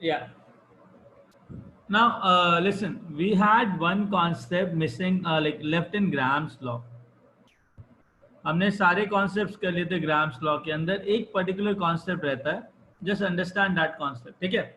Yeah. Now, listen. We had one concept missing, like left in Graham's law. हमने सारे concepts कर लिए थे ग्राम्स लॉ के अंदर. एक पर्टिकुलर कॉन्सेप्ट रहता है. Just understand that concept. ठीक है.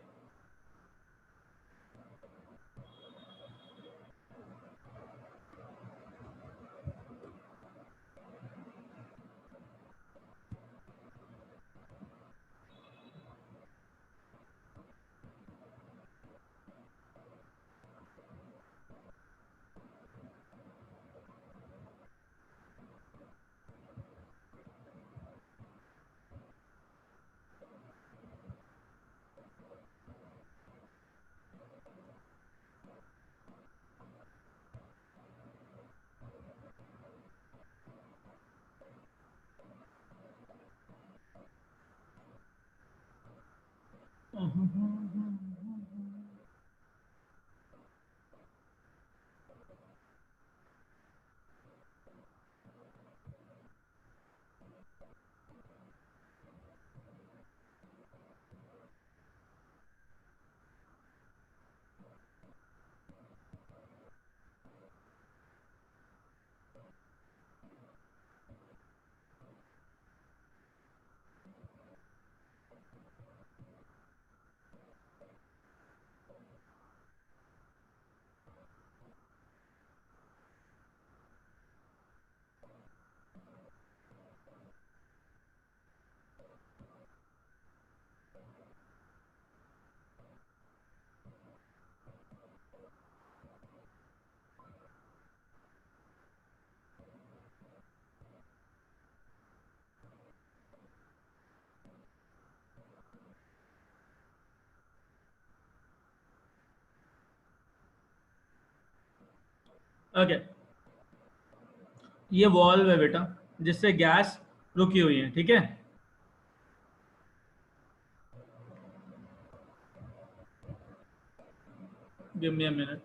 ओके. ये वॉल्व है बेटा जिससे गैस रुकी हुई है. ठीक है. Give me a minute.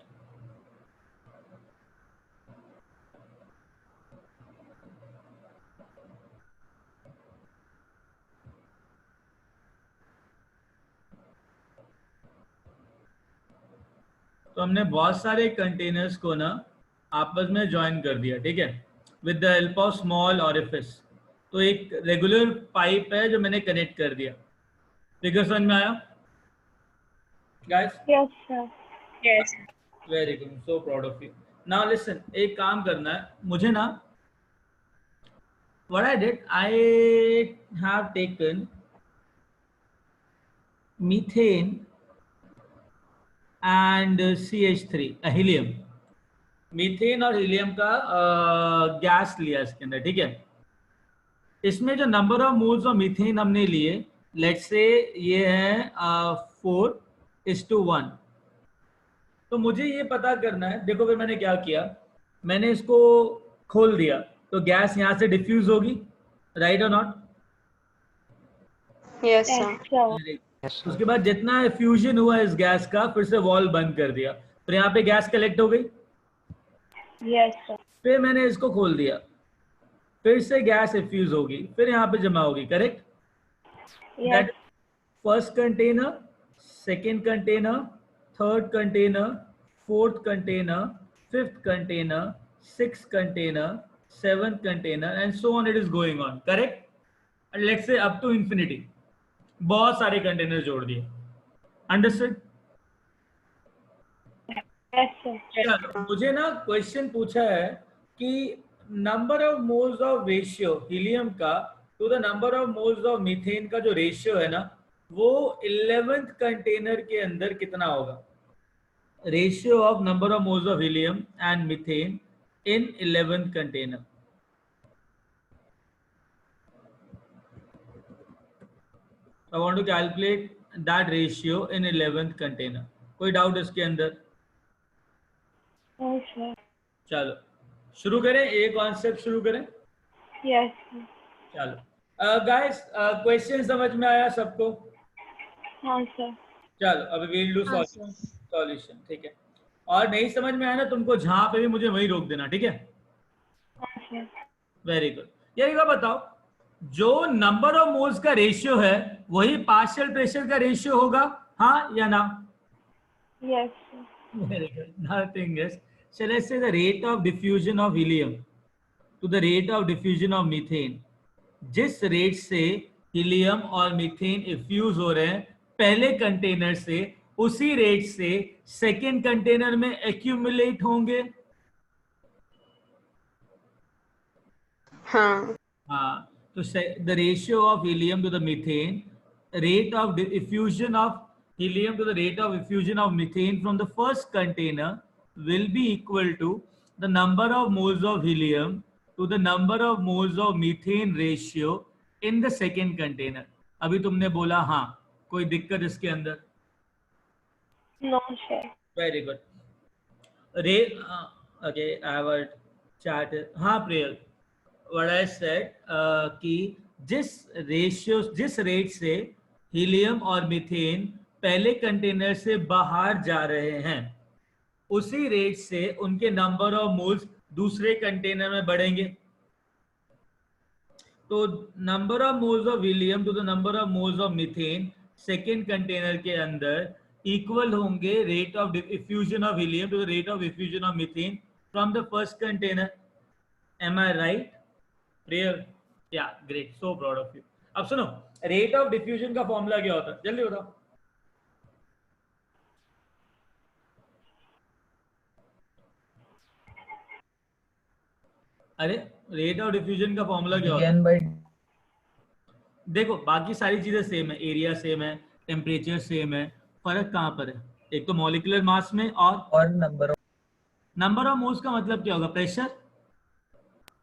तो हमने बहुत सारे कंटेनर्स को ना आपस में ज्वाइन कर दिया. ठीक है. With the help of small orifice. तो एक रेगुलर पाइप है जो मैंने कनेक्ट कर दिया. फिगर समझ में आया guys? Yes, sir. Yes. Very good. So proud of you. Now listen. एक काम करना है मुझे ना. What I did, I have taken methane and CH3 helium. Methane और हीलियम का गैस लिया इसके अंदर. ठीक है. इसमें जो number of moles of methane हमने लिए, लेट्स से ये है 4:1. तो मुझे ये पता करना है. देखो फिर मैंने क्या किया, मैंने इसको खोल दिया तो गैस यहाँ से डिफ्यूज होगी. राइट और not? Yes, Yes, sir. sir. उसके बाद जितना फ्यूजन हुआ इस गैस का, फिर से वॉल्व बंद कर दिया तो यहाँ पे गैस कलेक्ट हो गई. Yes, sir. फिर मैंने इसको खोल दिया, फिर से गैस इफ्यूज होगी, फिर यहाँ पे जमा होगी. Correct? Yes. First container, second container, third container, fourth container, fifth container, six container, seventh container and so on. It is going on. Correct? Let's say up to infinity. बहुत सारे कंटेनर जोड़ दिए. अंडरस्टूड? Yes, sir. चलो, मुझे ना question पूछा है कि number of moles of ratio helium का to the number of moles of methane का जो रेशियो है ना, वो 11th कंटेनर के अंदर कितना होगा. Ratio of number of moles of helium and methane in 11th container. I want to calculate that ratio in 11th container. कोई डाउट इसके अंदर? No, sir. चलो शुरू करें. ये कॉन्सेप्ट शुरू करें. Yes, sir. चलो गाइस, क्वेश्चन समझ में आया सबको? हाँ, sir. चलो अभी वील डू सॉल्यूशन. ठीक है. और नहीं समझ में आया ना तुमको, जहां पे भी मुझे वहीं रोक देना. ठीक है? हाँ, sir. Very good. ये एक बार बताओ, जो नंबर ऑफ मोल्स का रेशियो है वही पार्शियल प्रेशर का रेशियो होगा, हाँ या ना? Yes, sir. Very good. Nothing else. So let's say the rate of diffusion of helium to the rate of diffusion of methane. जिस रेट से हीलियम और मीथेन इफ्यूज हो रहे हैं पहले कंटेनर से, उसी रेट से सेकेंड कंटेनर में एक्यूमुलेट होंगे। हाँ हाँ, तो the ratio of helium to the methane, rate of effusion of helium to the rate of diffusion of methane from the first container will be equal to the number of moles of helium to the number of moles of methane ratio in the second container. अभी तुमने बोला हाँ, कोई दिक्कत इसके अंदर? No, sir. Very good. Ray, okay, I have a chat. हाँ Priyal, what I said कि जिस रेट से हीलियम और मीथेन पहले कंटेनर से बाहर जा रहे हैं, उसी रेट से उनके नंबर ऑफ मोल्स दूसरे कंटेनर में बढ़ेंगे। तो number of moles of helium to the number of moles of methane second container के अंदर इक्वल होंगे rate of effusion of helium to the rate of effusion of methane from the first container. Am I right प्रियर? Yeah great, so proud of you. अब सुनो, rate of diffusion का formula क्या होता है, जल्दी बताओ। अरे रेट ऑफ डिफ्यूजन का फॉर्मूला क्या होता है? देखो बाकी सारी चीजें सेम है, एरिया सेम है, टेम्परेचर सेम है, फर्क कहाँ पर है? एक तो मॉलिक्यूलर मास में और नंबर ऑफ मोल्स का मतलब क्या होगा? Pressure.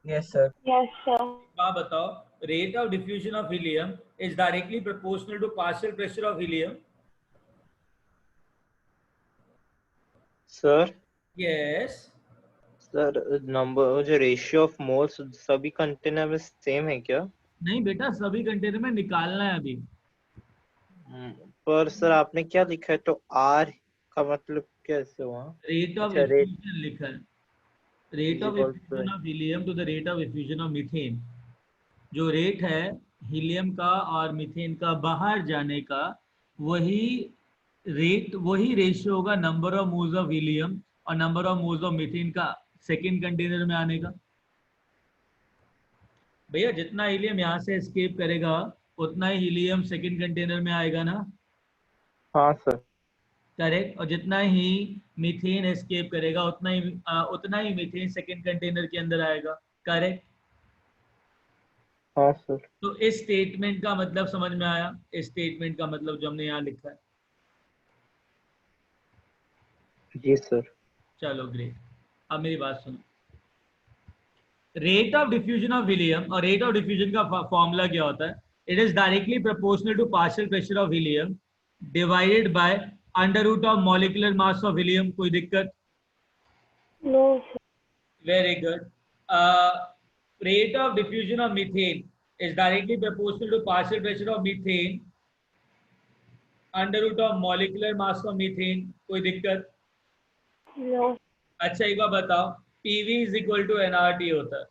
Yes, sir. Yes, sir. आप बताओ, rate of diffusion of helium is directly proportional to partial pressure of helium. Sir yes. Sir number जो रेशियो ऑफ मोल्स सभी कंटेनर में सेम है क्या? नहीं बेटा, सभी कंटेनर में निकालना है अभी। पर सर आपने क्या लिखा है, तो आर का मतलब कैसे हुआ? रेट ऑफ अच्छा, rate डिफ्यूजन लिखा है, rate of equal to- effusion of helium to the rate of effusion of methane. जो रेट है हीलियम का और मीथेन का बाहर जाने का, वही रेट, वही रेशियो होगा number of moles of helium और number of moles of methane का सेकेंड कंटेनर में आने का। भैया जितना हीलियम यहाँ से एस्केप करेगा उतना ही हीलियम सेकेंड कंटेनर में आएगा ना? हाँ सर। करेक्ट। और जितना ही मीथेन एस्केप करेगा उतना ही मीथेन सेकेंड कंटेनर के अंदर आएगा। करेक्ट। हाँ सर। तो इस स्टेटमेंट का मतलब समझ में आया? इस स्टेटमेंट का मतलब जो हमने यहाँ लिखा है। जी सर। चलो ग्रेट। अब मेरी बात सुनो, rate of diffusion of helium और रेट ऑफ डिफ्यूजन का फॉर्मूला क्या होता है? It is directly proportional to partial pressure of helium divided by under root of molecular mass of helium. कोई दिक्कत? No, sir. Very good. Rate of diffusion of methane is directly proportional to partial pressure of methane under root of molecular mass of methane। कोई दिक्कत? No. अच्छा एक बार बताओ, PV is equal to nRT होता है।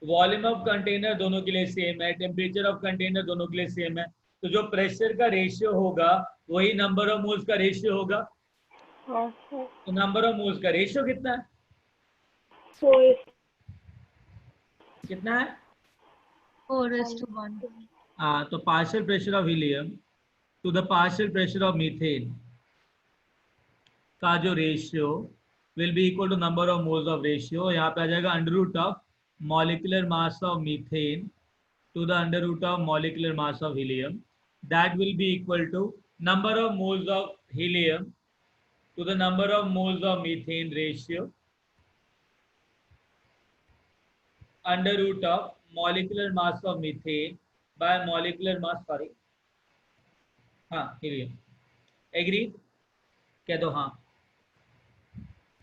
Volume of container दोनों के लिए सेम है, टेम्परेचर ऑफ कंटेनर दोनों के लिए सेम है, तो जो प्रेशर का रेशियो होगा वही नंबर ऑफ मोल्स का रेशियो होगा। हाँ, sir. तो नंबर ऑफ मोल्स का रेशियो कितना है? 4 कितना है? 4:1. हाँ, तो partial pressure of helium to the partial pressure of methane का जो ratio will be equal to number of moles of ratio. यहाँ पे आ जाएगा under root of molecular mass of methane to the under root of molecular mass of helium. That will be equal to number of moles of helium to the number of moles of methane ratio under root of molecular mass of methane by molecular mass, sorry, हाँ helium। Agree? कह दो हाँ।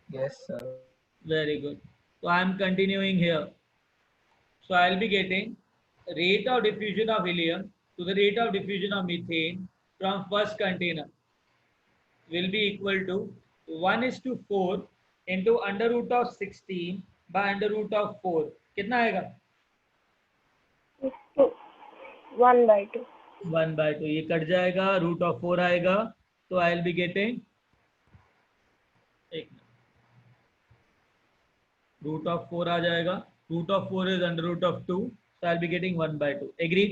Yes sir. Very good. So I am continuing here. So I will be getting rate of diffusion of helium to the rate of diffusion of methane from first container will be equal to 1:4 into under root of 16 by under root of 4। कितना आएगा? 1/2. 1/2 ये cut जाएगा, √4 आएगा, तो I will be getting, एक √4 आ जाएगा, √4 is √2, so I'll be getting 1/2. Agreed?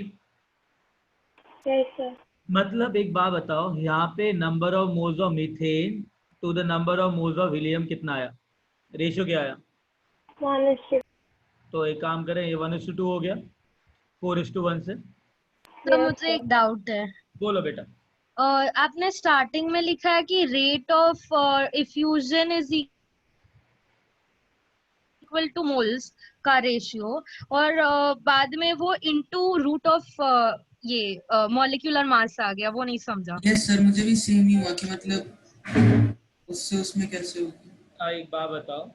Yes, sir. मतलब एक बात बताओ, यहाँ पे number of moles of methane to the number of moles of helium कितना आया, रेशियो क्या आया? 1:2. तो एक काम करें, ये 1:2 हो गया 4:1 से। Yes, तो मुझे sir. एक डाउट है, बोलो बेटा। आपने स्टार्टिंग में लिखा है कि rate of effusion is equal two moles का रेशियो, और बाद में वो इनटू रूट ऑफ ये मॉलिक्यूलर मास आ गया, वो नहीं समझा। यस सर, मुझे भी सेम ही हुआ कि मतलब उससे उसमें कैसे होगा। एक बात बताओ,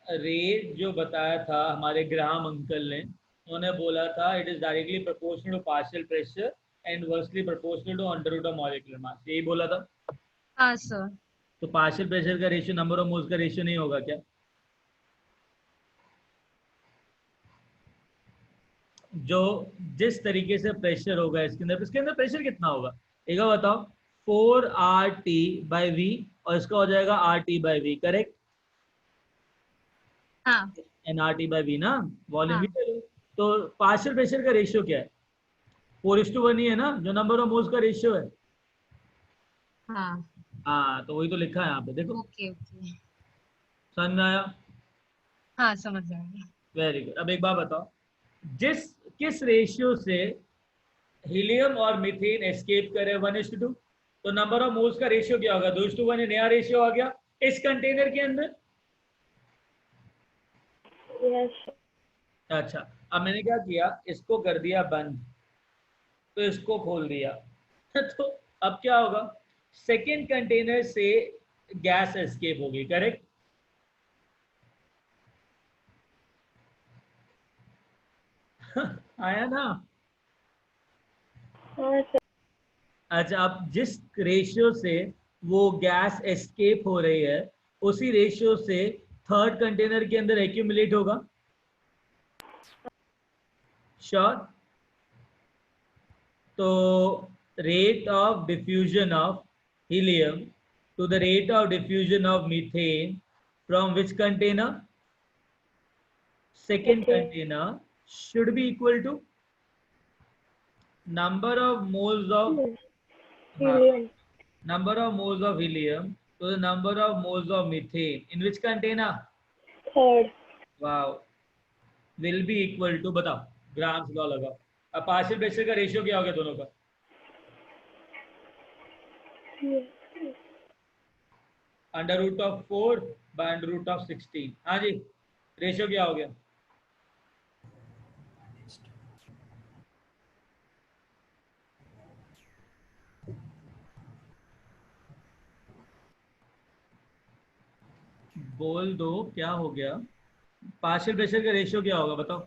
रेट जो बताया था हमारे ग्राहम अंकल ने, उन्होंने बोला था it is directly proportional to partial pressure and inversely proportional to under root of molecular mass, यही बोला था। हाँ सर। तो पार्शियल प्रेशर का रेशियो नंबर ऑफ मोल्स का रेशियो नहीं होगा क्या? जो जिस तरीके से प्रेशर होगा इसके अंदर प्रेशर कितना होगा, एक बार बताओ, 4RT/V और इसका हो जाएगा RT/V, करेक्ट? हाँ NRT/V ना, वॉल्यूम भी हाँ। ले लो। तो पार्शियल प्रेशर का रेशियो क्या है? 4:1 ही है ना, जो नंबर ऑफ मोल्स का रेशियो है। हाँ हाँ, तो वही तो लिखा है यहाँ पे, देखो ओके ओके। समझ में आया? हाँ समझ आया। Very good. अब एक बात बताओ, किस रेशियो से हीलियम और मीथेन एस्केप करे 1:2, तो नंबर ऑफ मोल्स का रेशियो क्या होगा? 2:1, ये नया रेशियो आ गया इस कंटेनर के अंदर। Yes, sir. अच्छा, अब मैंने क्या किया, इसको कर दिया बंद, तो इसको खोल दिया तो अब क्या होगा, सेकेंड कंटेनर से गैस एस्केप होगी, करेक्ट? आया ना? हाँ सर. अच्छा, अब जिस रेशियो से वो गैस एस्केप हो रही है, उसी रेशियो से थर्ड कंटेनर के अंदर एक्यूमुलेट होगा, श्योर? तो rate of diffusion of helium to the rate of diffusion of methane from which container, second Okay. container, should be equal to number of moles of Helium. number of moles of helium to the number of moles of methane in which container? Third. Wow, will be equal to, बताओ, grams law लगाओ। अब partial pressure का ratio क्या हो गया दोनों का? Yes. √4/√16। हाँ जी, रेशियो क्या हो गया? बोल दो क्या हो गया? पार्शियल प्रेशर का रेशियो क्या होगा बताओ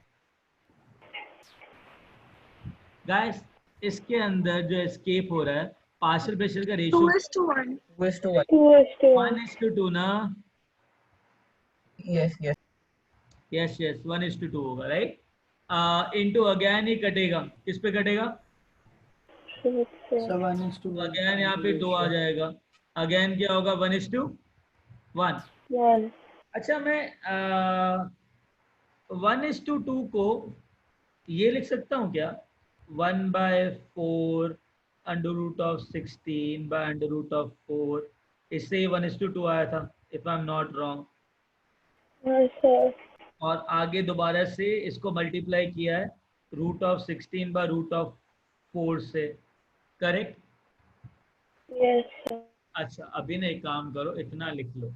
गाइस? इसके अंदर जो एस्केप हो रहा है, पार्शियल प्रेशर का रेशियो 2:1. 2:1. 2:1. 1:2 ना? Yes yes. यस यस, 1:2 होगा, राइट? इनटू अगेन ही कटेगा, किस पे कटेगा? Yes, sir. So 1:1. अगेन यहाँ पे 2 आ जाएगा, अगेन क्या होगा? 1:1। 1. अच्छा, मैं 1:2 को ये लिख सकता हूँ क्या? 1/4 √16/√4, इससे 1:2 आया था, if I am not wrong. Yes, sir. और आगे दोबारा से इसको मल्टीप्लाई किया है √16/√4 से, करेक्ट? Yes, sir. अच्छा, अभी ना एक काम करो, इतना लिख लो।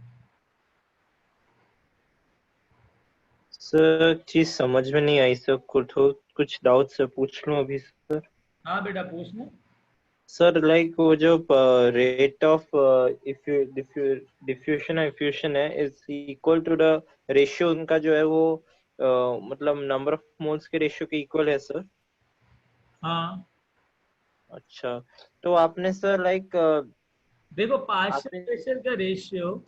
सर चीज समझ में नहीं आई सर, कुछ डाउट से पूछ लूं अभी सर? हाँ बेटा, पूछना। सर लाइक वो जो रेट ऑफ डिफ्यूजन इफ्यूशन है is equal to the ratio, उनका जो है वो मतलब नंबर ऑफ मोल्स के रेशियो के इक्वल है सर? हाँ, अच्छा, तो आपने सर लाइक देखो, पार्शियल प्रेशर का रेशियो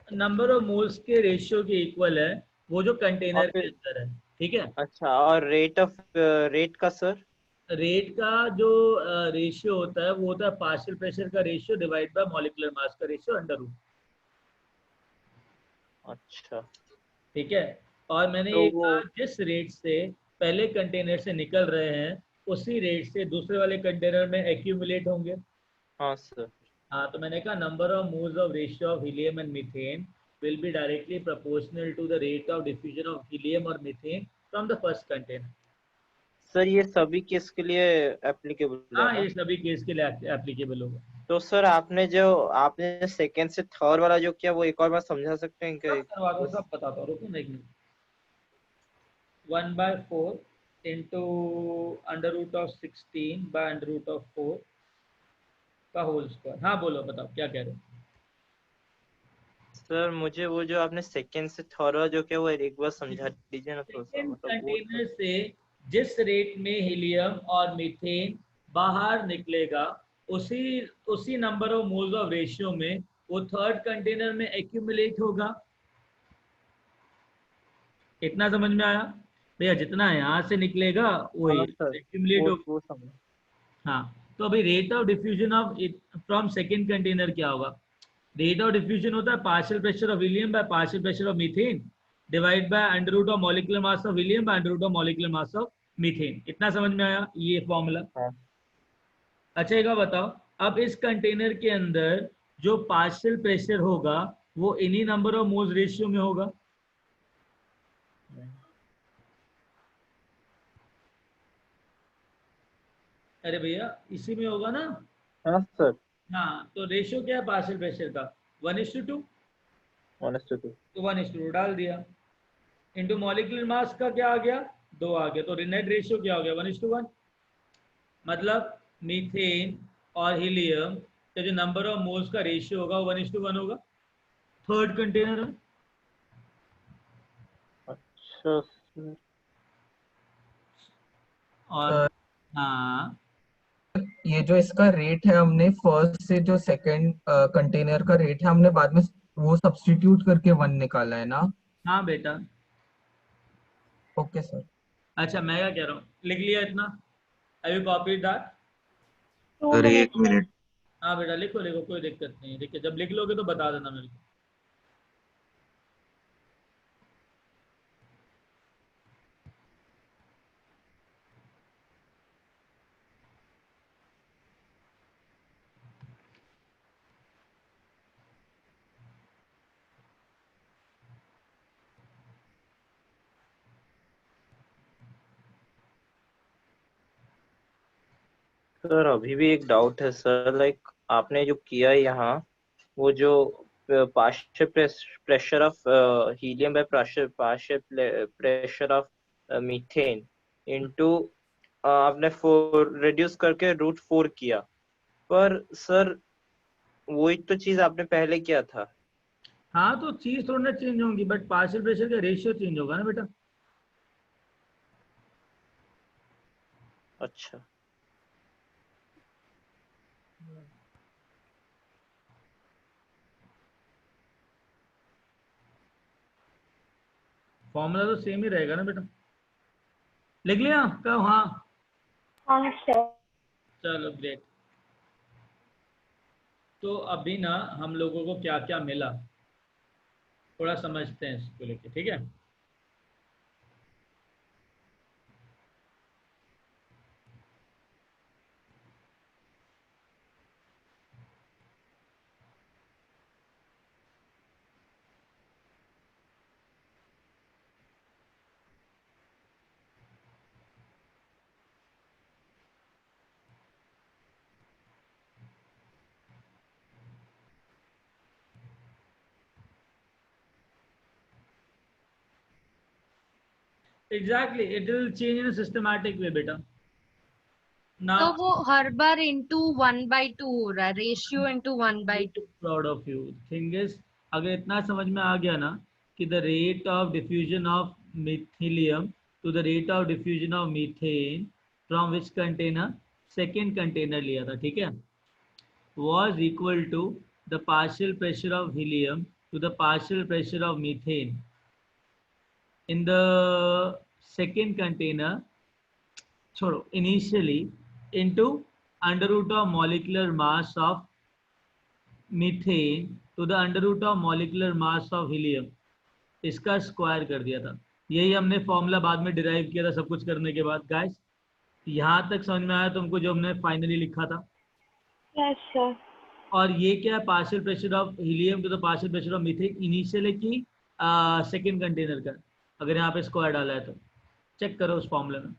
नंबर ऑफ मोल्स के रेशियो के इक्वल है, वो जो कंटेनर के अंदर है, ठीक है? अच्छा, और रेट का सर? रेट का जो रेशियो होता है वो होता है पार्शियल प्रेशर का ratio divide by molecular mass का रेशियो अंडर रूट। अच्छा, ठीक है। और मैंने तो ये वो कहा जिस रेट से पहले कंटेनर से निकल रहे हैं उसी रेट से दूसरे वाले कंटेनर में एक्यूमुलेट होंगे। हाँ सर। हाँ, तो मैंने कहा number of moles of ratio of helium and methane will be directly proportional to the rate of diffusion of helium और methane from the first container. Sir ये सभी केस के लिए एप्लीकेबल है हाँ, ना? ये सभी केस के लिए एप्लीकेबल होगा। तो सर आपने सेकेंड से थर्ड वाला जो किया वो एक और बार समझा सकते हैं क्या? सब करवा दो, सब बताता हूँ, रुको ना एक minute. 1/4 into under root of 16 by under root of 4 का होल स्क्वायर। हाँ बोलो, बताओ क्या कह रहे हो। सर मुझे वो जो आपने सेकेंड से थर्ड वाला जो किया वो एक बार समझा दीजिए ना थोड़ा सा, सेकेंड मतलब वो कंटेनर से जिस रेट में हीलियम और मीथेन बाहर निकलेगा उसी उसी number of moles of ratio में वो थर्ड कंटेनर में एक्यूमुलेट होगा। इतना समझ में आया भैया? जितना यहाँ से निकलेगा वो हाँ सर, एक्यूमुलेट होगा। वो समझ। हाँ, तो अभी rate of diffusion of from second container क्या होगा? रेट ऑफ डिफ्यूजन होता है partial pressure of helium by partial pressure of methane divide by under root of molecular mass of helium by under root of molecular mass of methane. इतना समझ में आया ये formula? हाँ अच्छा एक बार बताओ, अब इस कंटेनर के अंदर जो पार्शियल प्रेशर होगा वो इन्हीं नंबर ऑफ मोल्स रेशियो में होगा। अरे भैया इसी में होगा ना। हाँ सर। हाँ, तो रेशियो क्या है पार्शियल प्रेशर का? 1:2। ऑनेस्ट टू तो 1:2 डाल दिया। इंटू मॉलिक्यूलर मास का क्या आ गया? 2 आ गया। तो नेट रेशियो क्या हो गया? 1:1। मतलब मीथेन और हीलियम का जो नंबर ऑफ मोल्स का रेशियो होगा वो 1:1 होगा। थर्ड कंटेनर है। अच्छा सर। और हाँ, ये जो इसका रेट है हमने फर्स्ट से जो सेकंड कंटेनर का रेट है हमने बाद में वो सब्स्टिट्यूट करके 1 निकाला है ना? हाँ बेटा। Okay sir. अच्छा मैं क्या कह रहा हूँ, लिख लिया इतना? अभी कॉपी दैट। 2 सर एक minutes में। मिनट। हाँ बेटा लिखो लिखो, कोई दिक्कत नहीं है। देखिए जब लिख लोगे तो बता देना मेरे को। सर अभी भी एक डाउट है सर, लाइक आपने जो किया है यहाँ वो जो partial pressure of helium by partial pressure of methane into आपने 4 रिड्यूस करके √4 किया, पर सर वही तो चीज आपने पहले किया था। हाँ तो चीज थोड़ा ना चेंज होंगी, बट पार्शियल प्रेशर का रेशियो चेंज होगा ना बेटा। अच्छा फॉर्मूला तो सेम ही रहेगा ना बेटा। लिख लिया कब? हाँ हाँ सर। चलो ग्रेट। तो अभी ना हम लोगों को क्या क्या मिला थोड़ा समझते हैं इसको लेके, ठीक है? Exactly, it will change in systematic way बेटा ना। तो वो हर बार इंटू 1/2 हो रहा है, ratio into 1/2। Proud of you. Thing is, अगर इतना समझ में आ गया ना कि the rate of diffusion of helium to the rate of diffusion of methane from which container, second container लिया था, ठीक है, was equal to the partial pressure of helium to the partial pressure of methane in the second container छोड़ो, initially into under root of molecular mass of methane to the under root of molecular mass of helium, इसका square कर दिया था। यही हमने formula बाद में derive किया था सब कुछ करने के बाद। गाइस यहाँ तक समझ में आया तुमको जो हमने फाइनली लिखा था? Yes, sir. और ये क्या है? Partial pressure of helium to the partial pressure of methane initial है कि सेकंड कंटेनर का? अगर यहाँ पे स्क्वायर डाला है तो चेक करो उस फॉर्मूले में।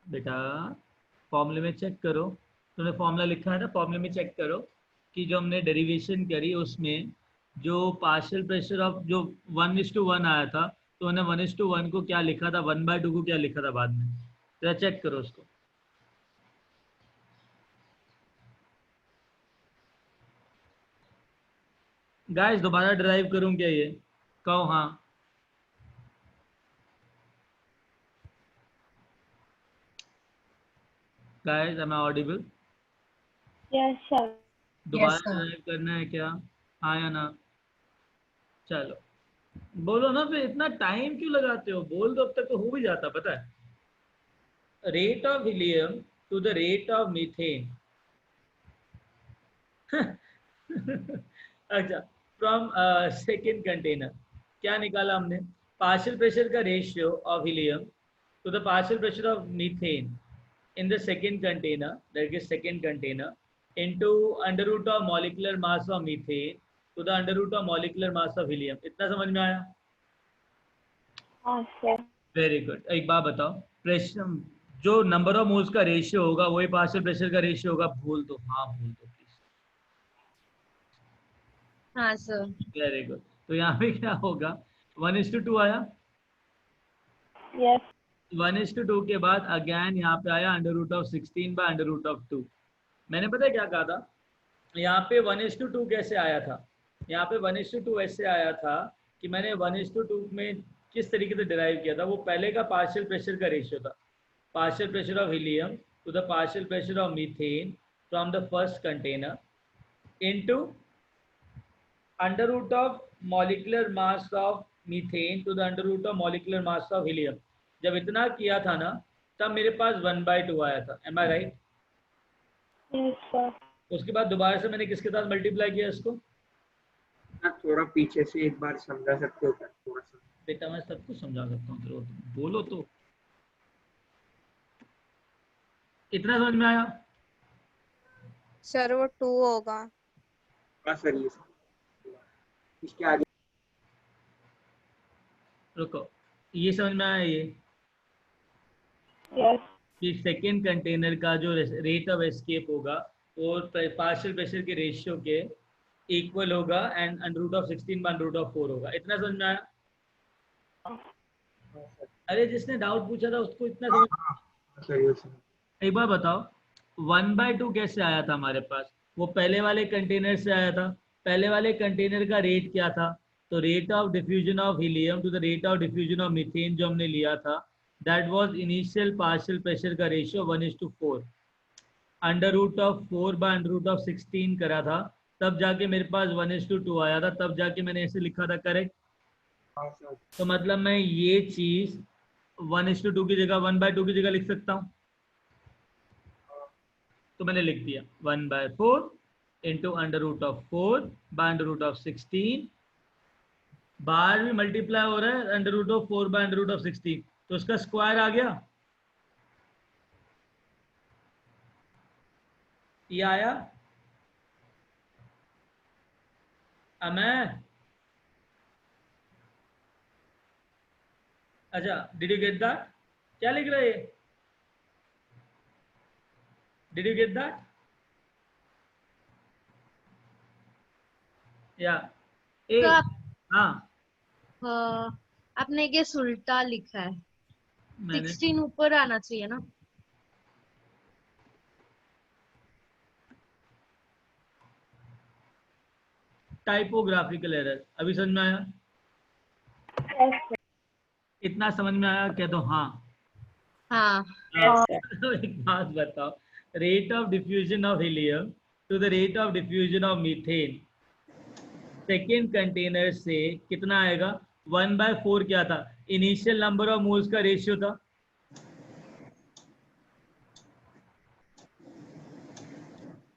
बेटा फॉर्मूले में चेक करो, तुमने फॉर्मूला लिखा है ना, फॉर्मूले में चेक करो कि जो हमने डेरिवेशन करी उसमें जो पार्शियल प्रेशर ऑफ जो 1:1 आया था, तो हमने 1:1 को क्या लिखा था, 1/2 को क्या लिखा था बाद में, जरा चेक करो उसको। गाइस दोबारा ड्राइव करूं क्या ये? कहो हाँ। Guys am I audible? Yes, sir. दोबारा sir. ड्राइव करना है क्या? हाँ या ना? चलो बोलो ना, फिर इतना टाइम क्यों लगाते हो? बोल दो, अब तक तो हो भी जाता। पता है rate of helium to the rate of methane अच्छा, फ्रॉम सेकेंड कंटेनर क्या निकाला हमने? पार्शियल प्रेशर का ratio of helium to the partial pressure of methane in the second container, that is second container, into under root of molecular mass of methane to the under root of molecular mass of helium। इतना समझ में आया? हाँ, sir. Very good. एक बात बताओ, pressure जो number of moles का रेशियो होगा वही पार्शियल प्रेशर का रेशियो होगा? भूल दो, हाँ भूल दो प्लीज। हाँ सर। Very good. तो यहाँ पे क्या होगा? 1:2 आया। Yes. 1:2 के बाद अगेन यहाँ पे आया under root of 16 by under root of 2। मैंने पता है क्या कहा था? यहाँ पे 1:2 कैसे आया था? यहाँ पे 1:2 ऐसे आया था कि मैंने 1:2 में किस तरीके से डिराइव किया था? वो पहले का पार्शियल प्रेशर का रेशियो था, partial pressure of helium to the partial pressure of methane from the first container into under root of molecular mass of methane to the under root of molecular mass of helium. जब इतना किया था ना तब मेरे पास 1/2 आया था। M I right? Yes, sir. उसके बाद दोबारा से मैंने किसके साथ मल्टीप्लाई किया इसको? थोड़ा पीछे से एक बार समझा सकते हो क्या? थोड़ा सा बेटा मैं सब कुछ समझा सकता हूँ, तो बोलो तो। इतना समझ में आया? सर वो 2 होगा। हाँ सर, ये इसके आगे रुको, ये समझ में आया ये Yes. कि सेकेंड कंटेनर का जो रेट ऑफ एस्केप होगा वो पार्शियल प्रेशर के रेशियो के इक्वल होगा and under root of 16 by under root of 4 होगा। इतना समझ में आया? अरे जिसने डाउट पूछा था उसको इतना समझ। एक बार बताओ 1/2 कैसे आया था हमारे पास? वो पहले वाले कंटेनर से आया था। पहले वाले कंटेनर का रेट क्या था? तो rate of diffusion of helium to the rate of diffusion of methane जो हमने लिया था, that was initial partial pressure का ratio 1:4। Under root of 4 by under root of 16 करा था, तब जाके मेरे पास 1:2 आया था, तब जाके मैंने ऐसे लिखा था। करेक्ट? तो मतलब मैं ये चीज 1:2 की जगह 1/2 की जगह लिख सकता हूँ। तो मैंने लिख दिया 1/4 into under root of 4 by under root of 16। बाहर भी मल्टीप्लाई हो रहा है under root of 4 by under root of 16, तो उसका स्क्वायर आ गया। ये आया? अमय अच्छा, डिड यू गेट दैट? क्या लिख रहे हैं? Did you get that? या ए तो आप हाँ आपने ये उल्टा लिखा है। मैंने 16 ऊपर आना चाहिए ना? Typographical error. अभी समझ में आया? Yes, sir. इतना समझ में आया? कह दो हाँ। हाँ। तो एक बात बताओ, rate of diffusion of helium to the rate of diffusion of methane second container से कितना आएगा? 1/4 क्या था? इनिशियल नंबर ऑफ मोल्स का रेशियो था,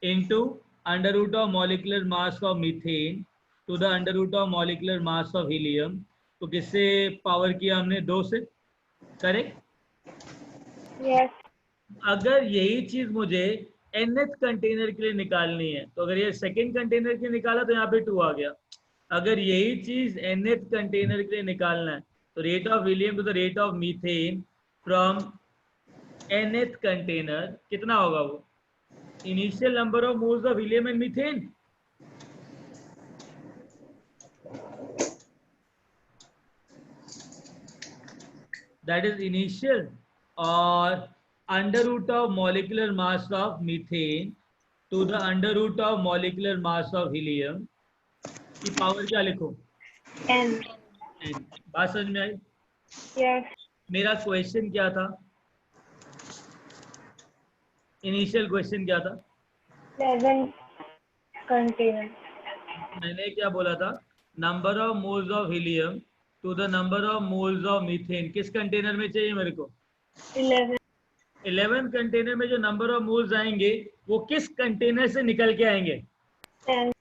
into under root of molecular mass of methane to the under root of molecular mass of helium. तो किससे power किया हमने? 2 से, करेक्ट? Yes. अगर यही चीज मुझे nth कंटेनर के लिए निकालनी है, तो अगर ये सेकंड कंटेनर के लिए निकाला तो यहाँ पे 2 आ गया। अगर यही चीज nth कंटेनर के लिए निकालना है, तो rate of helium to the rate of methane from nth container कितना होगा? वो initial number of moles of helium and methane, that is initial, or under root of molecular mass of methane to the under root of molecular mass of helium की power क्या लिखो? N. N। बात समझ में आई? Yes. मेरा question क्या था? Initial question क्या था? 11 container. मैंने क्या बोला था? Number of moles of helium to the number of moles of methane किस कंटेनर में चाहिए मेरे को? 11. 11 कंटेनर में जो नंबर ऑफ मोल्स आएंगे वो किस कंटेनर से निकल के आएंगे? 10.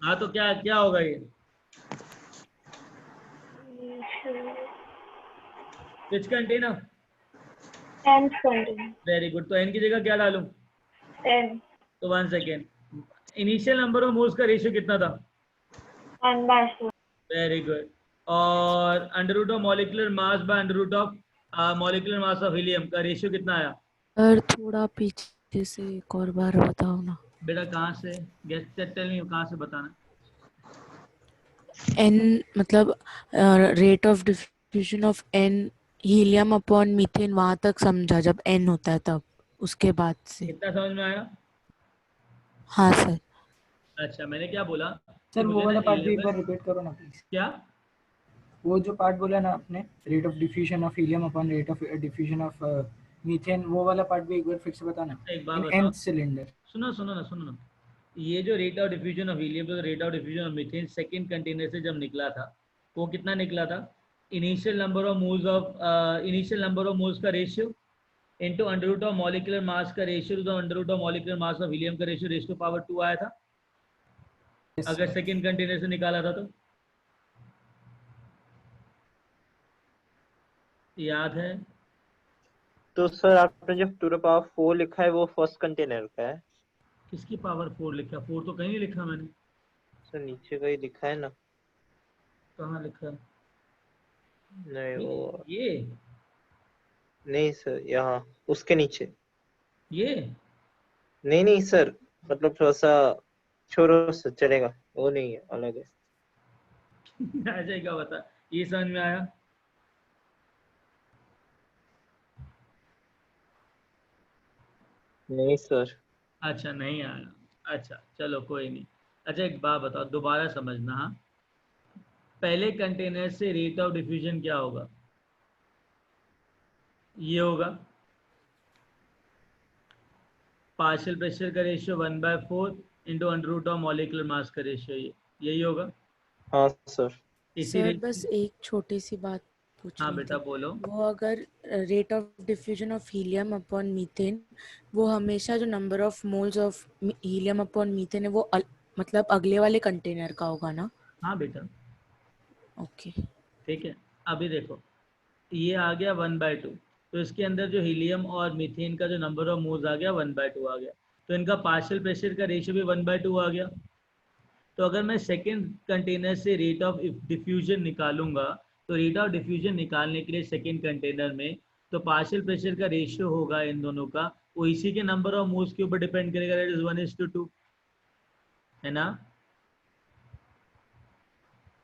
हाँ, तो क्या क्या होगा ये? Which container? 10 container. Very good. तो एन की जगह क्या डालूं? 10. तो 1 second, initial number of moles का रेशियो कितना था? 1/4. Very good. और under root of molecular mass by under root of molecular mass of helium का रेशियो कितना आया? सर थोड़ा पीछे से एक और बार बताओ ना। बेटा कहाँ से? गेस टेल मी, कहाँ से बताना? एन मतलब rate of diffusion of n helium upon methane वहां तक समझा, जब एन होता है तब, उसके बाद से। कितना समझ में आया? हाँ सर। अच्छा, मैंने क्या बोला? सर वो वाला पार्ट भी एक बार रिपीट करो ना प्लीज। क्या? वो जो पार्ट बोला ना आपने, rate of diffusion of helium upon rate of diffusion of methane, वो वाला पार्ट भी एक बार फिर से बताना। एक बार इन बताओ। nth cylinder. सुनो ना, ये जो rate of diffusion of helium to rate of diffusion of methane second container से जब निकला था, वो कितना निकला था? इनिशियल नंबर ऑफ मोल्स का ratio into under root of molecular mass का ratio to the under root of molecular mass of helium का रेशियो रेज़ टू पावर 2 आया था। अगर सेकंड कंटेनर से निकाला था तो याद है? तो सर आपने जो 2 द पावर 4 लिखा है वो फर्स्ट कंटेनर का है। किसकी पावर 4 लिखा? 4 तो कहीं नहीं लिखा मैंने। सर नीचे का ही लिखा है ना। कहाँ लिखा? नहीं वो ये नहीं सर, यहाँ उसके नीचे। ये नहीं सर, मतलब थोड़ा सा छोड़ो सर, चलेगा, वो नहीं है, अलग है। आ जाएगा, बता। ये समझ में आया? नहीं सर। अच्छा, नहीं आया। अच्छा चलो कोई नहीं। अच्छा एक बात बताओ, दोबारा समझना। हाँ, पहले कंटेनर से रेट ऑफ डिफ्यूजन क्या होगा? ये होगा पार्शियल प्रेशर का ratio 1/4 into under root of molecular mass का रेशियो, यही होगा। हाँ सर। सर बस एक छोटी सी बात पूछनी हाँ बेटा थी। बोलो। वो अगर rate of diffusion of helium upon methane, वो हमेशा जो number of moles of helium upon methane है वो मतलब अगले वाले कंटेनर का होगा ना? हाँ बेटा। ओके ठीक है, अभी देखो ये आ गया 1/2, तो इसके अंदर जो हीलियम और मीथेन का जो नंबर ऑफ मोल्स आ गया 1/2 आ गया, तो इनका पार्शियल प्रेशर का रेशियो भी 1/2 आ गया। तो अगर मैं सेकेंड कंटेनर से रेट ऑफ डिफ्यूजन निकालूंगा, तो रेट ऑफ डिफ्यूजन निकालने के लिए सेकेंड कंटेनर में तो पार्शियल प्रेशर का रेशियो होगा इन दोनों का, वो इसी के नंबर ऑफ मोल्स के ऊपर डिपेंड करेगा, दैट इज 1:2, है ना?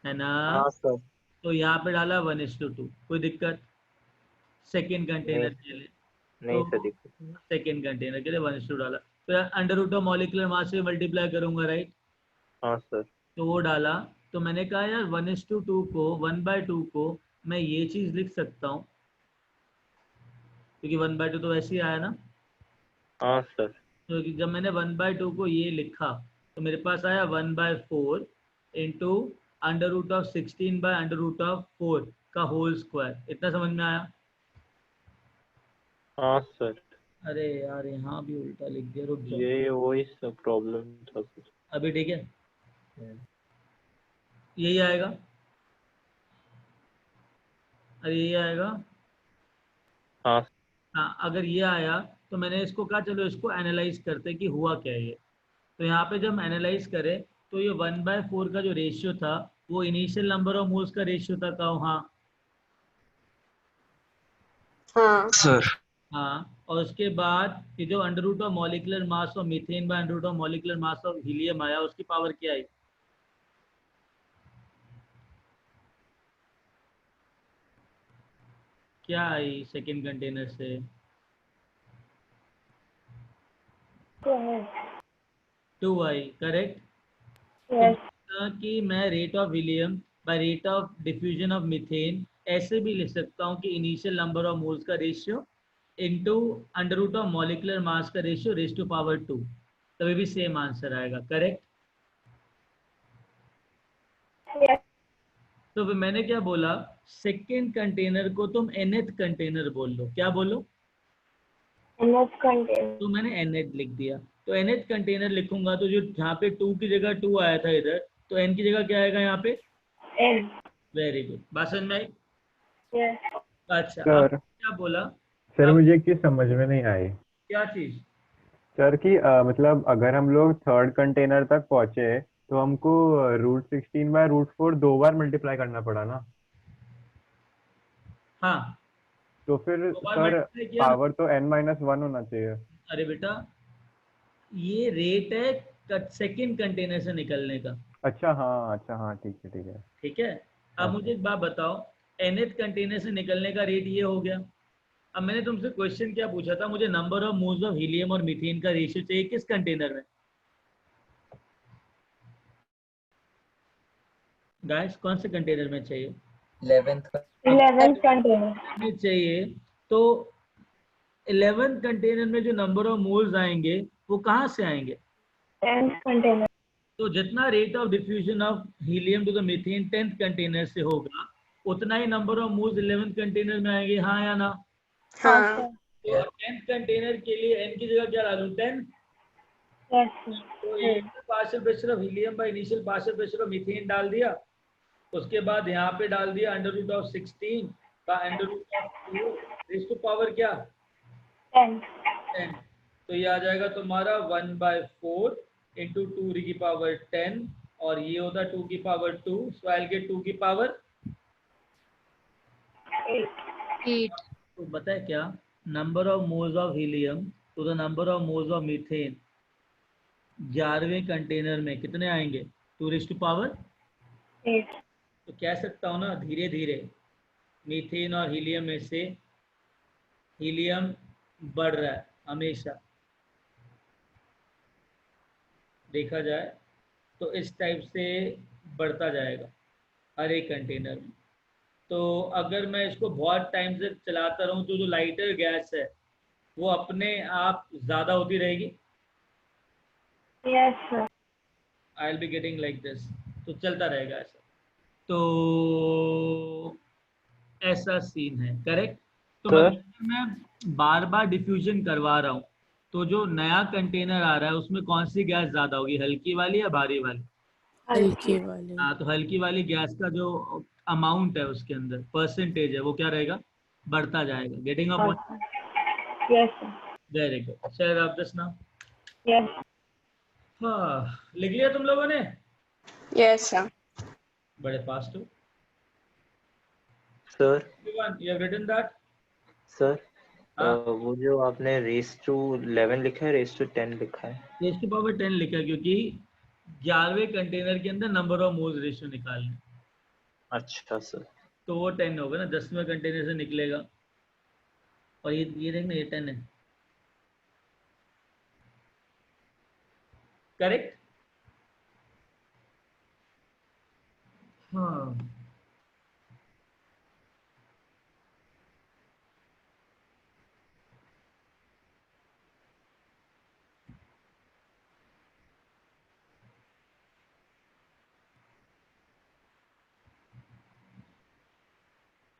है ना? हाँ सर। तो यहाँ पे डाला 1:2, कोई दिक्कत? सेकेंड कंटेनर के लिए नहीं तो सर, दिक्कत। सेकेंड कंटेनर के लिए 1:2 डाला, तो under root of molecular mass से मल्टीप्लाई करूंगा, राइट? हाँ सर। तो वो डाला, तो मैंने कहा यार 1:2 को 1/2 को मैं ये चीज लिख सकता हूँ, क्योंकि 1/2 तो वैसे ही आया ना। हाँ सर। तो जब मैंने 1/2 को ये लिखा तो मेरे पास आया 1/4 इंटू √16/√4 का होल स्क्वायर। इतना समझ में आया? हाँ सर, अरे यार यहाँ भी उल्टा लिख दिया, रुक जाओ। ये वही सब प्रॉब्लम था सर। अभी ठीक है, यही आएगा, अरे यही आएगा। हाँ हाँ, अगर ये आया तो मैंने इसको कहा चलो इसको एनालाइज करते कि हुआ क्या है ये। तो यहाँ पे जब एनालाइज करें तो ये 1/4 का जो रेशियो था वो इनिशियल नंबर ऑफ मोल्स का रेशियो था। कहो हाँ। हाँ सर। हाँ, और उसके बाद ये जो under root of molecular mass of methane by under root of molecular mass of helium आया, उसकी पावर क्या आई? क्या आई सेकेंड कंटेनर से? 2 आई, करेक्ट। Yes. कि मैं rate of helium by rate of diffusion of methane ऐसे भी लिख सकता हूँ कि इनिशियल नंबर ऑफ मोल्स का ratio into under root of molecular mass का रेशियो रेज टू पावर 2, तभी भी सेम आंसर आएगा, करेक्ट। Yes. तो फिर मैंने क्या बोला, सेकेंड कंटेनर को तुम nth कंटेनर बोल लो। क्या बोलो? Nth container. तो मैंने nth लिख दिया। तो nth कंटेनर लिखूंगा तो जो यहाँ पे 2 की जगह 2 आया था इधर, तो n की जगह क्या आएगा यहाँ पे? N. वेरी गुड, बात समझ में आई? Yes. अच्छा, अब सर क्या बोला? सर अब मुझे एक चीज समझ में नहीं आई क्या चीज? सर कि मतलब अगर हम लोग थर्ड कंटेनर तक पहुंचे तो हमको √16/√4 2 बार मल्टीप्लाई करना पड़ा ना, हाँ, तो फिर दो बार सर मल्टीप्लाई किया ना। पावर तो n-1 होना चाहिए। अरे बेटा, ये रेट है सेकेंड कंटेनर से निकलने का, अच्छा हाँ ठीक है ठीक है। अब मुझे एक बात बताओ, nth कंटेनर से निकलने का रेट ये हो गया। अब मैंने तुमसे क्वेश्चन क्या पूछा था, मुझे number of moles of helium और मीथेन का रेशियो चाहिए किस कंटेनर में? गाइस कौन से कंटेनर में चाहिए? 11th का। 11th container. में चाहिए। तो 11th कंटेनर में जो नंबर ऑफ मोल्स आएंगे वो कहाँ से आएंगे? 10th container. तो जितना rate of diffusion of helium to the methane 10th container से होगा, उतना ही number of moles 11th container में आएंगे, हाँ या ना? हाँ हाँ sir. तो 10th कंटेनर के लिए n की जगह क्या डालूं? 10। Yes sir. तो initial partial pressure of helium by initial partial pressure of methane डाल दिया। उसके बाद यहाँ पे डाल दिया अंडर रूट ऑफ 16 का under root of 2 raise to power क्या? 10. 10। तो ये आ जाएगा तुम्हारा 1/4 इंटू 2 की पावर 10, और ये होता 2 की power 2, so I will get 2 की पावर 8। तो बताए क्या, number of moles of helium to the number of moles of methane 11वें कंटेनर में कितने आएंगे? 2 की पावर 8. तो कह सकता हूँ ना, धीरे धीरे मीथेन और हीलियम में से हीलियम बढ़ रहा है हमेशा, देखा जाए तो इस टाइप से बढ़ता जाएगा हर एक कंटेनर में। तो अगर मैं इसको बहुत टाइम से चलाता रहूँ तो जो लाइटर गैस है वो अपने आप ज़्यादा होती रहेगी। Yes sir. I will be getting like this, तो चलता रहेगा ऐसा। तो ऐसा सीन है, करेक्ट। तो सर मतलब मैं बार बार डिफ्यूजन करवा रहा हूँ, तो जो नया कंटेनर आ रहा है उसमें कौन सी गैस ज़्यादा होगी, हल्की वाली या भारी वाली? हल्के वाले। हाँ, तो हल्की वाली गैस का जो अमाउंट है उसके अंदर परसेंटेज है वो क्या रहेगा? बढ़ता जाएगा। Getting a point? Yes sir. Very good. Share of this now. Yes. हाँ, लिख लिया तुम लोगों ने? yes sir. बड़े फास्ट हो। Sir Everyone, you have written that? Sir हाँ, वो जो आपने रेस टू 11 लिखा है, रेस टू 10 लिखा है? रेज़ टू पावर 10 लिखा क्योंकि 11वें कंटेनर के अंदर नंबर ऑफ मोल्स रेशियो निकालने, अच्छा सर। तो वो 10 होगा ना, 10वें कंटेनर से निकलेगा। और ये देखना, ये 10 है, करेक्ट। हाँ,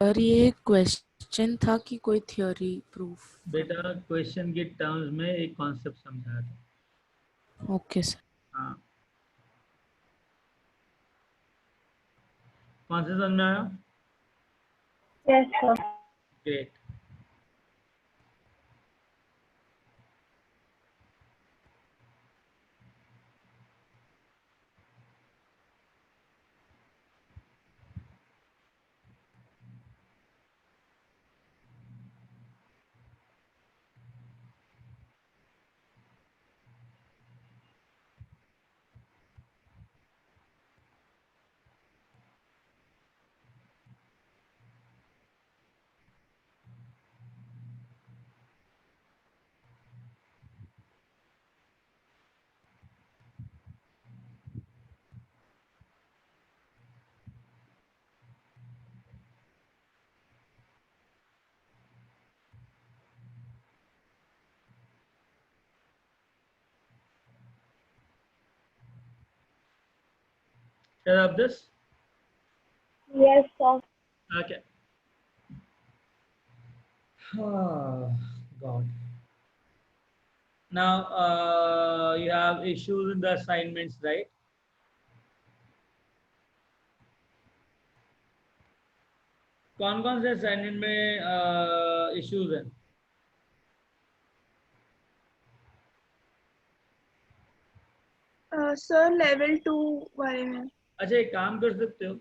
सर ये क्वेश्चन था कि कोई थ्योरी प्रूफ? बेटा क्वेश्चन के टर्म्स में एक कॉन्सेप्ट समझाया था। Okay sir. हाँ, कौन से समझ में आया? Yes, sir. Great. Shut up this. Yes, sir. Okay. Oh, God. Now you have issues in the assignments, right? कौन कौन से असाइनमेंट में इश्यूज हैं? सर लेवल 2 वाले में। अच्छा, एक काम कर सकते हो,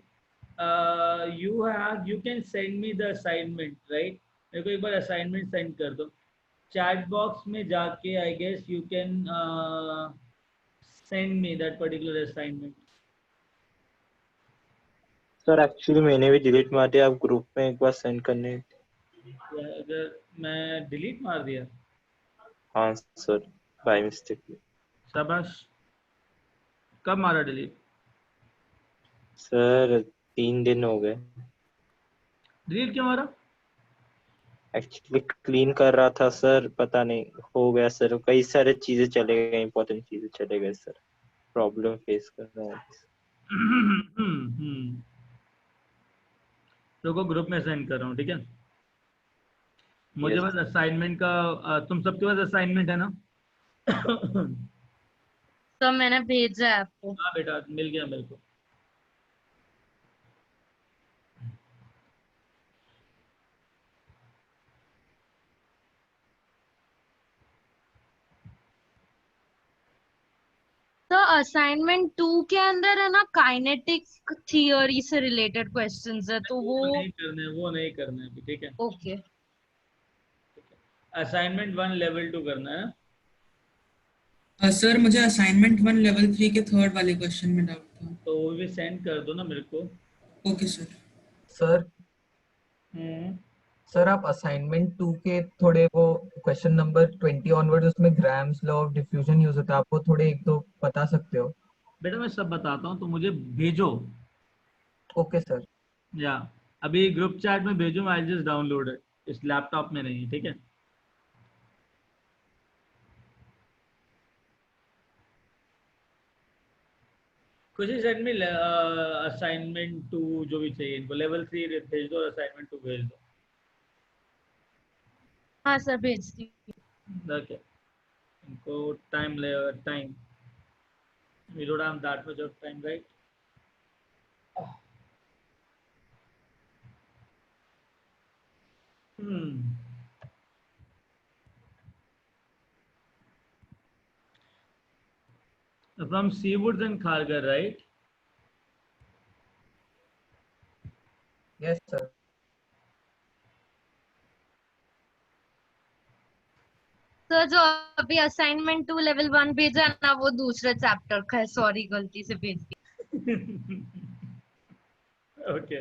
you can send me the assignment, right? मेरे को एक बार असाइनमेंट सेंड कर दो चैट बॉक्स में जाके। I guess you can send me that particular assignment. Sir actually मैंने भी डिलीट मार दिया, आप ग्रुप में एक बार सेंड करने। अगर मैं डिलीट मार दिया? हाँ सर, बाय मिस्टेक। शाबाश। कब मारा डिलीट? सर 3 दिन हो गए। डिलीट क्यों मारा? एक्चुअली क्लीन कर रहा था सर, पता नहीं हो गया सर, कई सारे चीजें चले गए, इंपॉर्टेंट चीजें चले गए सर, प्रॉब्लम फेस कर रहा हूँ। तो को ग्रुप में सेंड कर रहा हूँ, ठीक है? मुझे Yes. बस असाइनमेंट का तुम सबके पास असाइनमेंट है ना? तो मैंने भेजा है आपको। हाँ बेटा, मिल गया मेरे को। तो असाइनमेंट 2 के अंदर है ना काइनेटिक थियोरी से रिलेटेड क्वेश्चंस है, तो वो वो नहीं करना है अभी, ठीक है? ओके। असाइनमेंट 1 लेवल 2 करना है। सर मुझे असाइनमेंट 1 लेवल 3 के थर्ड वाले क्वेश्चन में डाउट था। तो वो भी सेंड कर दो ना मेरे को। Okay sir. सर हम्म। सर आप असाइनमेंट 2 के थोड़े वो क्वेश्चन नंबर 20 ऑनवर्ड उसमें grams law of diffusion use होता है, आप वो थोड़े एक दो बता सकते हो? बेटा मैं सब बताता हूँ, तो मुझे भेजो। Okay sir. या अभी ग्रुप चैट में भेजो, आई जस्ट डाउनलोड इट, इस लैपटॉप में नहीं है, ठीक है? कुछ ही सेंड में असाइनमेंट 2 जो भी चाहिए इनको, लेवल 3 भेज दो और असाइनमेंट 2 भेज दो। हाँ सर, भेजती हूँ। ओके, इनको टाइम ले, time we don't have that much of time, right? Hmm. From Seawoods and Kharghar, right? Yes sir. Sir जो अभी असाइनमेंट 2 लेवल 1 भेजा है ना, वो दूसरे चैप्टर का है, सॉरी गलती से भेज दिया। ओके,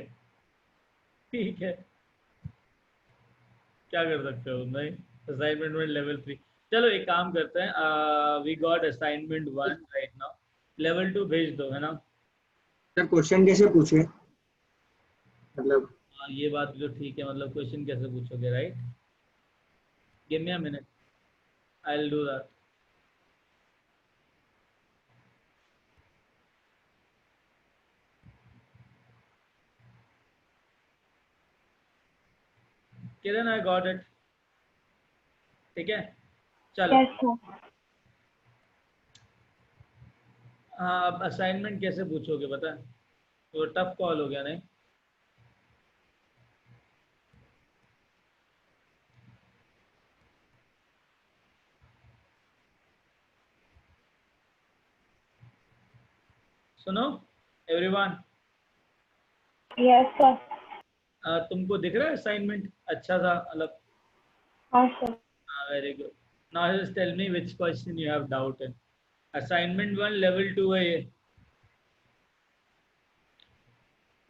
ठीक है, क्या कर सकते हो? नहीं, असाइनमेंट में लेवल 3। चलो एक काम करते हैं, we got assignment 1 right now, level 2 भेज दो, है ना? सर क्वेश्चन कैसे पूछे, मतलब? ये बात जो ठीक है, मतलब क्वेश्चन कैसे पूछोगे, right? Give me a minute, I will do that. Kiran I got it. ठीक है चलो। Yes, sir. हाँ अब असाइनमेंट कैसे पूछोगे पता है, तो टफ कॉल हो गया नहीं। सुनो एवरीवन, Yes, sir. तुमको दिख रहा है असाइनमेंट अच्छा था मतलब? हाँ sir. Very good. Now just tell me which question you have doubt in. Assignment 1 level 2 है ये।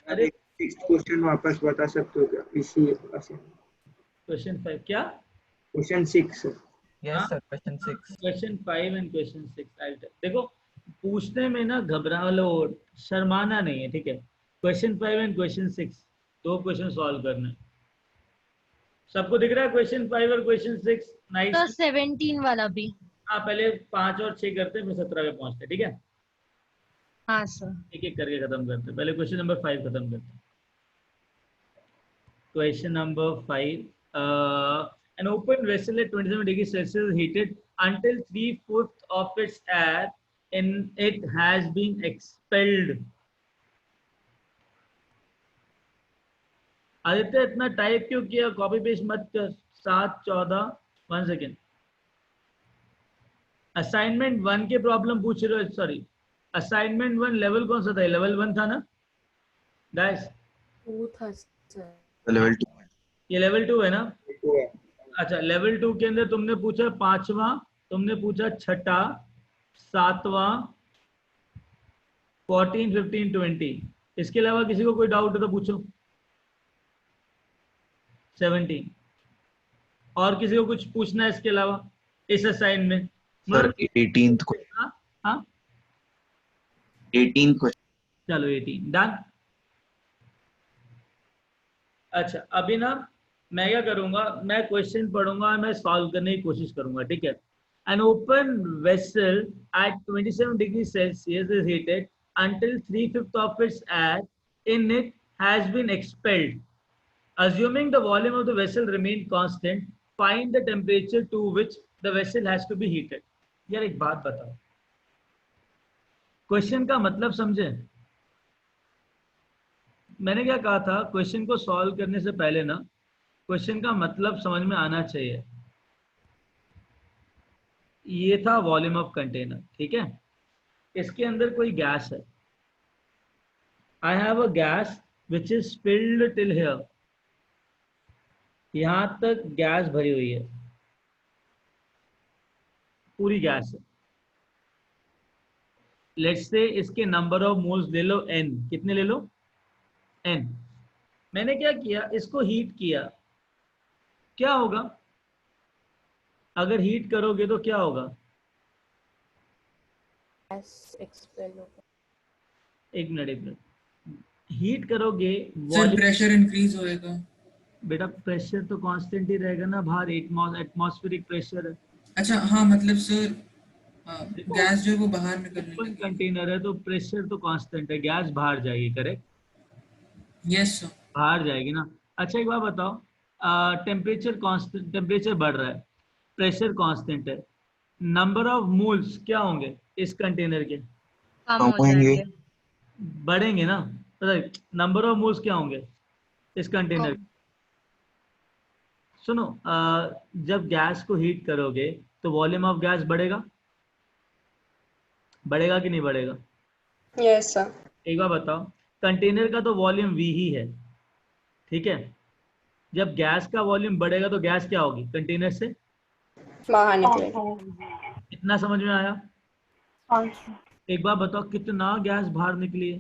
अरे 6th क्वेश्चन वापस बता सकते हो क्या इसी क्वेश्चन 5 क्या? Question 6 Yes, sir. Question 6. Question 5 and question 6 देखो पूछने में ना घबरा लो, शर्माना नहीं है ठीक है। क्वेश्चन 5 एंड क्वेश्चन 6 दो क्वेश्चन सॉल्व करने हैं। सबको दिख रहा है क्वेश्चन 5 और क्वेश्चन 6? नाइस। तो 17 वाला भी। हाँ पहले 5 और 6 करते हैं फिर 17 पे पहुंचते हैं ठीक है। हाँ सर। एक एक करके खत्म करते हैं, पहले क्वेश्चन नंबर 5 खत्म करते हैं। Question number 5 an open vessel at 27 degrees Celsius is heated until 3/4 of its air in it has been expelled. Aditya इतना टाइप क्यों किया, कॉपी पेस्ट मत कर। 7/14 1 सेकेंड। असाइनमेंट 1 के प्रॉब्लम पूछ रहे हो, सॉरी असाइनमेंट 1 लेवल कौन सा था? लेवल 1 था ना गाइस? 2 था सर। लेवल 2 ये लेवल 2 है ना? अच्छा लेवल 2 के अंदर तुमने पूछा 5वां, तुमने पूछा 6ठा, 7वां, 14 15 20। इसके अलावा किसी को कोई डाउट है तो पूछो। 17 और किसी को कुछ पूछना है इसके अलावा इस असाइनमेंट? सर 18th को। हाँ 18th को। चलो 18 डन। अच्छा अभी ना मैं क्या करूंगा, मैं क्वेश्चन पढ़ूंगा और मैं सॉल्व करने की कोशिश करूंगा ठीक है। An open vessel at 27 degrees Celsius is heated until 3/5 of its air in it has been expelled. Assuming the volume of the vessel remain constant, find the temperature to which the vessel has to be heated. यार एक बात बताओ, question का मतलब समझे? मैंने क्या कहा था, क्वेश्चन को सॉल्व करने से पहले ना क्वेश्चन का मतलब समझ में आना चाहिए। ये था वॉल्यूम ऑफ कंटेनर ठीक है, इसके अंदर कोई गैस है। I have a gas which is filled till here, यहां तक गैस भरी हुई है, पूरी गैस है। लेट्स से इसके नंबर ऑफ मोल्स ले लो n, कितने ले लो? n। मैंने क्या किया, इसको हीट किया, क्या होगा अगर हीट करोगे तो क्या होगा? एक मिनट हीट करोगे सर प्रेशर इंक्रीज होएगा। बेटा प्रेशर तो कांस्टेंट ही रहेगा ना, बाहर एटमॉस्फेरिक प्रेशर है। अच्छा हाँ मतलब सर गैस जो है वो बाहर निकलने ओपन कंटेनर है तो प्रेशर तो कांस्टेंट है, गैस बाहर जाएगी करेक्ट? यस सर बाहर जाएगी ना। अच्छा एक बात बताओ, टेम्परेचर कांस्टेंट, टेम्परेचर बढ़ रहा है, प्रेशर कांस्टेंट है, नंबर ऑफ मोल्स क्या होंगे इस कंटेनर के? कम हो जाएंगे। बढ़ेंगे ना, पता है नंबर ऑफ मोल्स क्या होंगे इस कंटेनर? सुनो जब गैस को हीट करोगे तो वॉल्यूम ऑफ गैस बढ़ेगा, बढ़ेगा कि नहीं बढ़ेगा? Yes sir. एक बार बताओ, कंटेनर का तो वॉल्यूम V ही है ठीक है, जब गैस का वॉल्यूम बढ़ेगा तो गैस क्या होगी कंटेनर से बाहर निकलेगी। इतना समझ में आया? हाँ एक बार बताओ कितना गैस बाहर निकली है?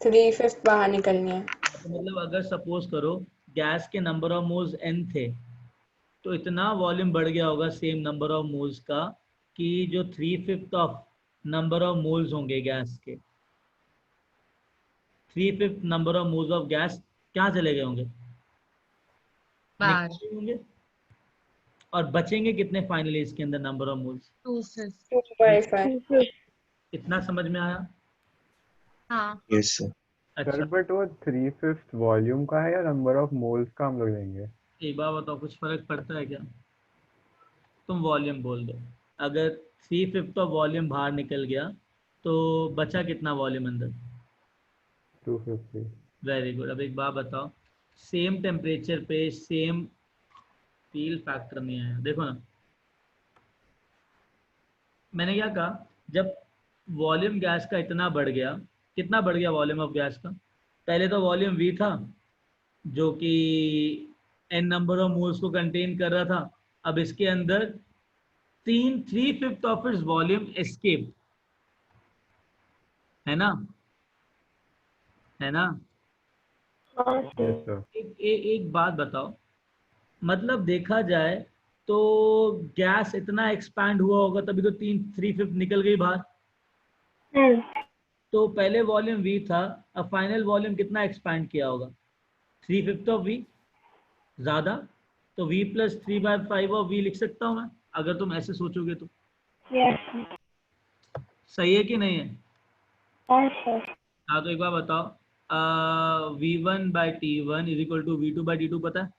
3/5 बाहर निकलनी है। तो मतलब अगर सपोज करो गैस के नंबर ऑफ मोल्स n थे तो इतना वॉल्यूम बढ़ गया होगा सेम नंबर ऑफ मोल्स का कि जो 3/5 ऑफ नंबर ऑफ मोल्स होंगे गैस के, 3/5 number of moles of gas क्या चले गए होंगे? बाहर होंगे। और बचेंगे कितने फाइनली इसके अंदर नंबर ऑफ मोल्स? 2/5। इतना समझ में आया? हाँ यस सर। सर अच्छा बट वो 3/5 वॉल्यूम का है या नंबर ऑफ मोल्स का हम लोग लेंगे? एक बार बताओ, कुछ फर्क पड़ता है क्या? तुम वॉल्यूम बोल दो। अगर 3/5 ऑफ वॉल्यूम बाहर निकल गया तो बचा कितना वॉल्यूम अंदर? 250। Very good. अब एक बात बताओ, सेम टेम्परेचर पे सेम फील फैक्टर नहीं आया, देखो ना। मैंने क्या कहा, जब वॉल्यूम गैस का इतना बढ़ गया, कितना बढ़ गया वॉल्यूम ऑफ गैस का? पहले तो वॉल्यूम V था जो कि n नंबर ऑफ मोल्स को कंटेन कर रहा था। अब इसके अंदर 3/5 ऑफ इट्स वॉल्यूम एस्केप, है ना? है ना? हाँ यस सर। सर। एक बात बताओ, मतलब देखा जाए तो गैस इतना एक्सपैंड हुआ होगा तभी तो 3/5 निकल गई बाहर। तो पहले वॉल्यूम V था, अब फाइनल वॉल्यूम कितना एक्सपैंड किया होगा? 3/5 ऑफ V ज्यादा, तो V + 3/5 ऑफ V लिख सकता हूँ मैं, अगर तुम ऐसे सोचोगे तो। यस सही है कि नहीं है? हाँ सर। हाँ, तो एक बार बताओ, V1/T1 = V2/T2 पता है?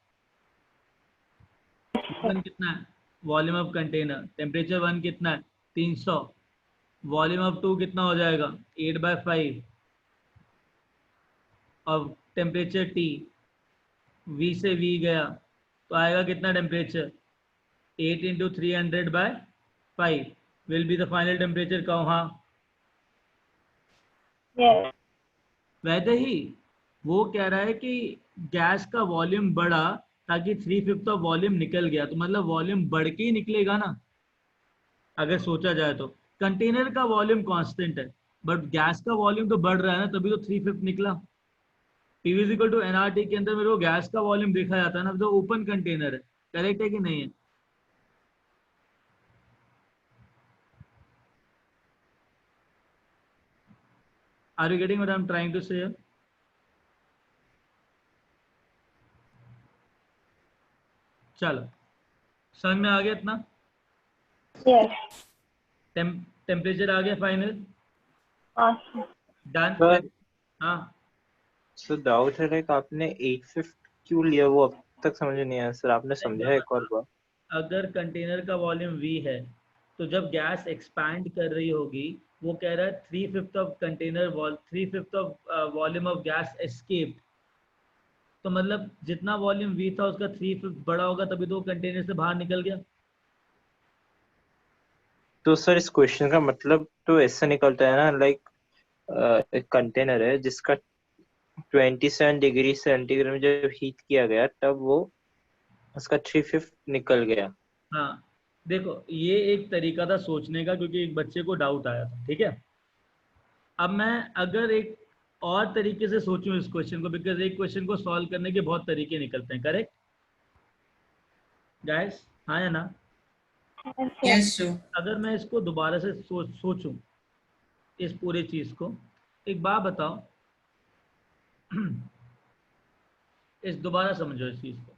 T1 कितना है? Volume of container. टेम्परेचर 1 कितना है? 300। वॉल्यूम ऑफ 2 कितना हो जाएगा? 8/5। और टेम्परेचर T, V से V गया तो आएगा कितना temperature? 8 × 300/5 will be the final temperature. कहाँ? यस वैसे ही वो कह रहा है कि गैस का वॉल्यूम बढ़ा ताकि 3/5 ऑफ वॉल्यूम निकल गया, तो मतलब वॉल्यूम बढ़ के ही निकलेगा ना, अगर सोचा जाए तो। कंटेनर का वॉल्यूम कांस्टेंट है बट गैस का वॉल्यूम तो बढ़ रहा है ना, तभी तो 3/5 निकला। PV = nRT के अंदर मेरे को गैस का वॉल्यूम देखा जाता है ना, तो ओपन कंटेनर है। करेक्ट है कि नहीं है? Are you getting what I am trying to say? चलो, समझ में आ गया इतना? यस टेम्परेचर आ गया फाइनल? हाँ सर। डन। सर हाँ, सर डाउट है लाइक आपने 8/5 क्यों लिया, वो अब तक समझ नहीं आया सर, आपने समझा एक और बार? अगर कंटेनर का वॉल्यूम V है तो जब गैस एक्सपैंड कर रही होगी, वो कह रहा है 3/5 of container 3/5 of volume of gas escaped, तो मतलब जितना वॉल्यूम V था उसका 3/5 बड़ा होगा तभी तो कंटेनर से बाहर निकल गया। तो सर इस क्वेश्चन का मतलब तो ऐसा निकलता है ना, लाइक एक कंटेनर है जिसका 27 डिग्री सेंटीग्रेड में जब हीट किया गया तब वो उसका 3/5 निकल गया। हाँ, देखो ये एक तरीका था सोचने का, क्योंकि एक बच्चे को डाउट आया था, ठीक है। अब मैं अगर एक और तरीके से सोचूं इस क्वेश्चन को, बिकॉज एक क्वेश्चन को सॉल्व करने के बहुत तरीके निकलते हैं, करेक्ट गाइस? हाँ या ना? Yes sir. अगर मैं इसको दोबारा से सोचूं इस पूरे चीज को, एक बात बताओ, इस दोबारा समझो इस चीज को।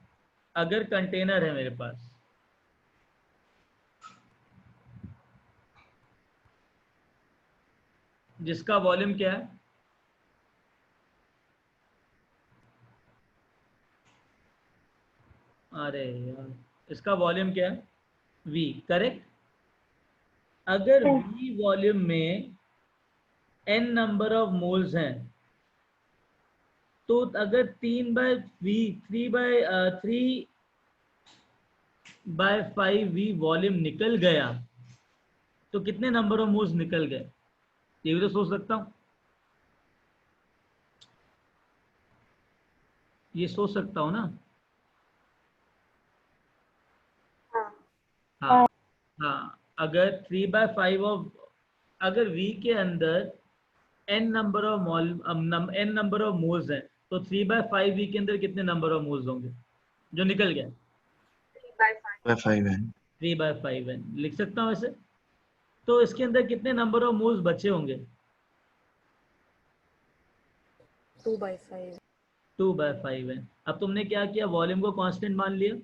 अगर कंटेनर है मेरे पास, जिसका वॉल्यूम क्या है? अरे यार, इसका वॉल्यूम क्या है? V, correct. अगर V वॉल्यूम में n नंबर ऑफ मोल्स हैं, तो अगर 3/5V वॉल्यूम निकल गया तो कितने नंबर ऑफ मोल्स निकल गए? ये भी तो सोच सकता हूँ, ये सोच सकता हूँ ना? हाँ हाँ, अगर 3/5 ऑफ, अगर V के अंदर n नंबर ऑफ मोल्स हैं, तो 3/5 V के अंदर कितने नंबर ऑफ मोल्स होंगे जो निकल गया? 5n 3/5n लिख सकता हूँ वैसे। तो इसके अंदर कितने नंबर ऑफ मोल्स बचे होंगे? 2/5। 2/5n। अब तुमने क्या किया, वॉल्यूम को कांस्टेंट मान लिया,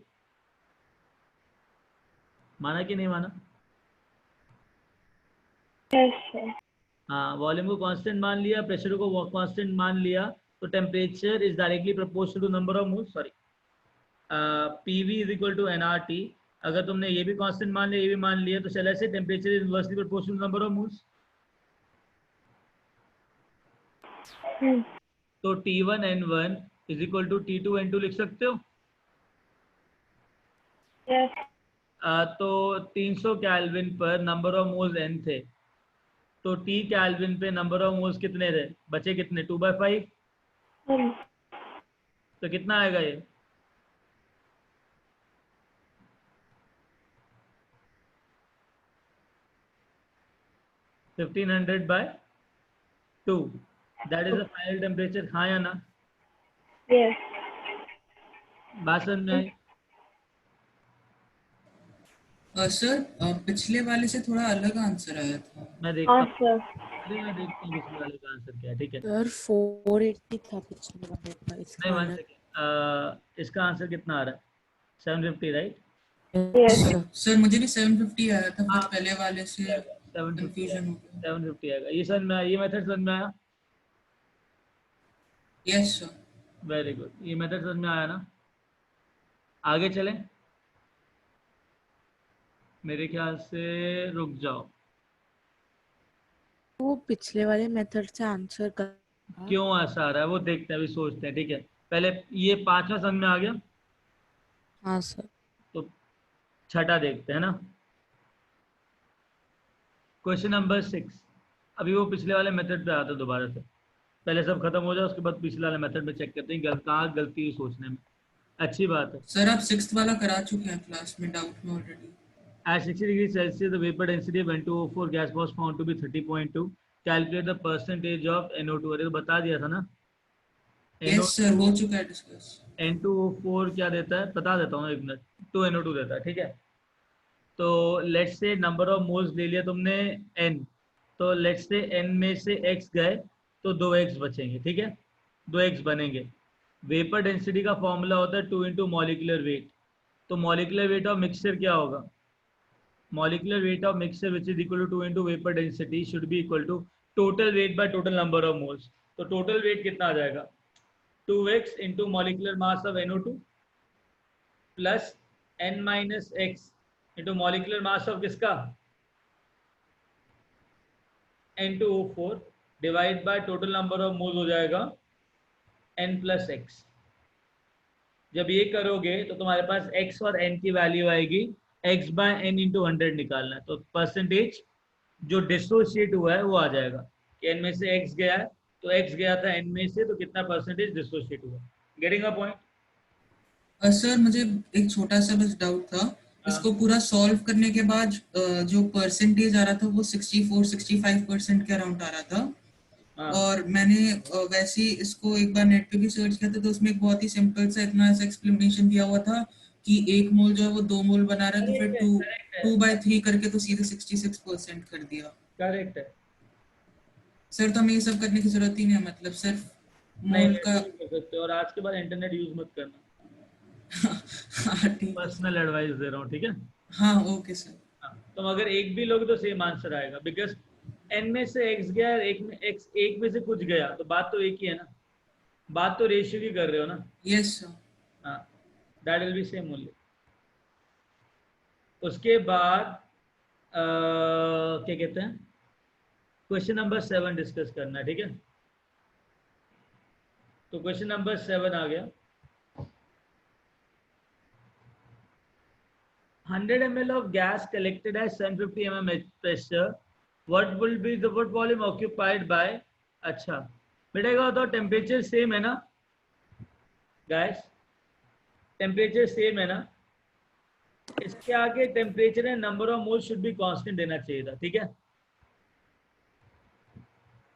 माना कि नहीं माना? Yes sir. हाँ, वॉल्यूम को कांस्टेंट मान लिया, प्रेशर को कांस्टेंट मान लिया, तो temperature is directly proportional to number of moles, sorry PV is equal to nRT. अगर तुमने ये भी कांस्टेंट मान लिया, ये भी मान लिया, तो चल ऐसे temperature is inversely proportional to number of moles. तो T1N1 is equal to T2N2 लिख सकते हो। Yes. तो 300 केल्विन पर नंबर ऑफ मोल्स n थे, तो T केल्विन पे नंबर ऑफ मोल्स कितने थे, बचे कितने, 2/5। तो कितना आएगा ये, (1500/2). That is the final temperature, हाँ या ना? Yes. बात समझ में आई? सर पिछले वाले से थोड़ा अलग आंसर आया था। मैं देखता हाँ हूँ, सर। अरे मैं देखता हूँ पिछले वाले का आंसर क्या है, ठीक है? सर 480 था पिछले वाले का, इसका नहीं, 1 अलग। सेकंड, इसका आंसर कितना आ रहा है, 750, राइट? Yes. सर मुझे भी 750 आया था, हाँ। पर पहले वाले से 750 कंफ्यूजन हो गया। 750 आएगा। ये समझ में आया, ये मेथड समझ में आया? Yes sir. वेरी गुड, ये मेथड समझ में आया ना? आगे चलें, मेरे ख्याल से रुक जाओ। वो पिछले वाले मेथड से आंसर कर। क्यों ऐसा आ रहा है वो देखते हैं, अभी सोचते हैं, ठीक है? पहले ये 5वां समझ में आ गया, हाँ सर। तो 6ठा देखते हैं ना। क्वेश्चन नंबर 6, अभी वो पिछले वाले मेथड पे आता है दोबारा से, पहले सब खत्म हो जाए उसके बाद पिछले वाले मेथड में चेक करते हैं कहाँ गलती हुई सोचने में। अच्छी बात है। सर आप 6th वाला करा चुके हैं क्लास में, डाउट में already. At 60 degrees Celsius, the vapor density of N2O4 gas was found to be 30.2. Calculate the percentage of NO2. अरे तो बता दिया था ना। यस सर, हो चुका है डिस्कस। N2O4 क्या देता है, बता देता हूँ, 1 मिनट। 2 NO2 देता है, ठीक है? तो let's say number of moles ले लिया तुमने N, तो लेट्स से N में से X गए तो 2X बचेंगे, ठीक है? 2X बनेंगे। वेपर डेंसिटी का फॉर्मूला होता है 2 इंटू मॉलिकुलर वेट। तो मॉलिकुलर वेट ऑफ मिक्सचर क्या होगा, molecular weight of mixture which is equal to 2 into vapor density should be equal to total weight by total number of moles. तो total weight कितना आ जाएगा, 2x into molecular mass of NO2 plus n minus x into molecular mass of किसका, N2O4 divide by total number of moles हो जाएगा n plus x। जब ये करोगे तो तुम्हारे पास x और n की वैल्यू आएगी, x बाय n इंटू 100 निकालना है, तो परसेंटेज जो डिसोशिएट हुआ है वो आ जाएगा कि n में से x गया है, तो x गया था n में से, तो कितना परसेंटेज डिसोशिएट हुआ। Getting a point? सर मुझे एक छोटा सा बस डाउट था, इसको पूरा सॉल्व करने के बाद जो परसेंटेज आ रहा था वो 64-65% के अराउंड आ रहा था। और मैंने वैसे ही इसको एक बार नेट पे भी सर्च किया था, तो उसमें एक बहुत ही सिंपल सा इतना ऐसा एक्सप्लेनेशन दिया हुआ था कि 1 मोल जो है वो 2 मोल बना रहा है, तो फिर 2/3 करके तो सीधे 66% कर दिया। करेक्ट है सर, तो हमें ये सब करने की जरूरत ही नहीं है, मतलब सिर्फ मोल का कर सकते हो। और आज के बाद इंटरनेट यूज मत करना। हाँ ठीक है, पर्सनल एडवाइस दे रहा हूँ, ठीक है? हाँ ओके सर। तुम अगर एक भी लोगे तो सेम आंसर आएगा, बिकॉज n में से x गया, एक में से कुछ गया, तो बात तो एक ही है ना, बात तो रेशियो की कर रहे हो ना। Yes sir. हाँ, that will be same only. उसके बाद क्या कहते हैं, क्वेश्चन नंबर 7 डिस्कस करना है, ठीक है? तो क्वेश्चन नंबर 7 आ गया। 100 ml of gas collected at 750 mm pressure, what will be the what volume occupied by? अच्छा बेटा का बताओ, टेम्परेचर सेम है ना गैस, टेम्परेचर सेम है ना? इसके आगे temperature and number of mole should be constant देना चाहिए था, ठीक है?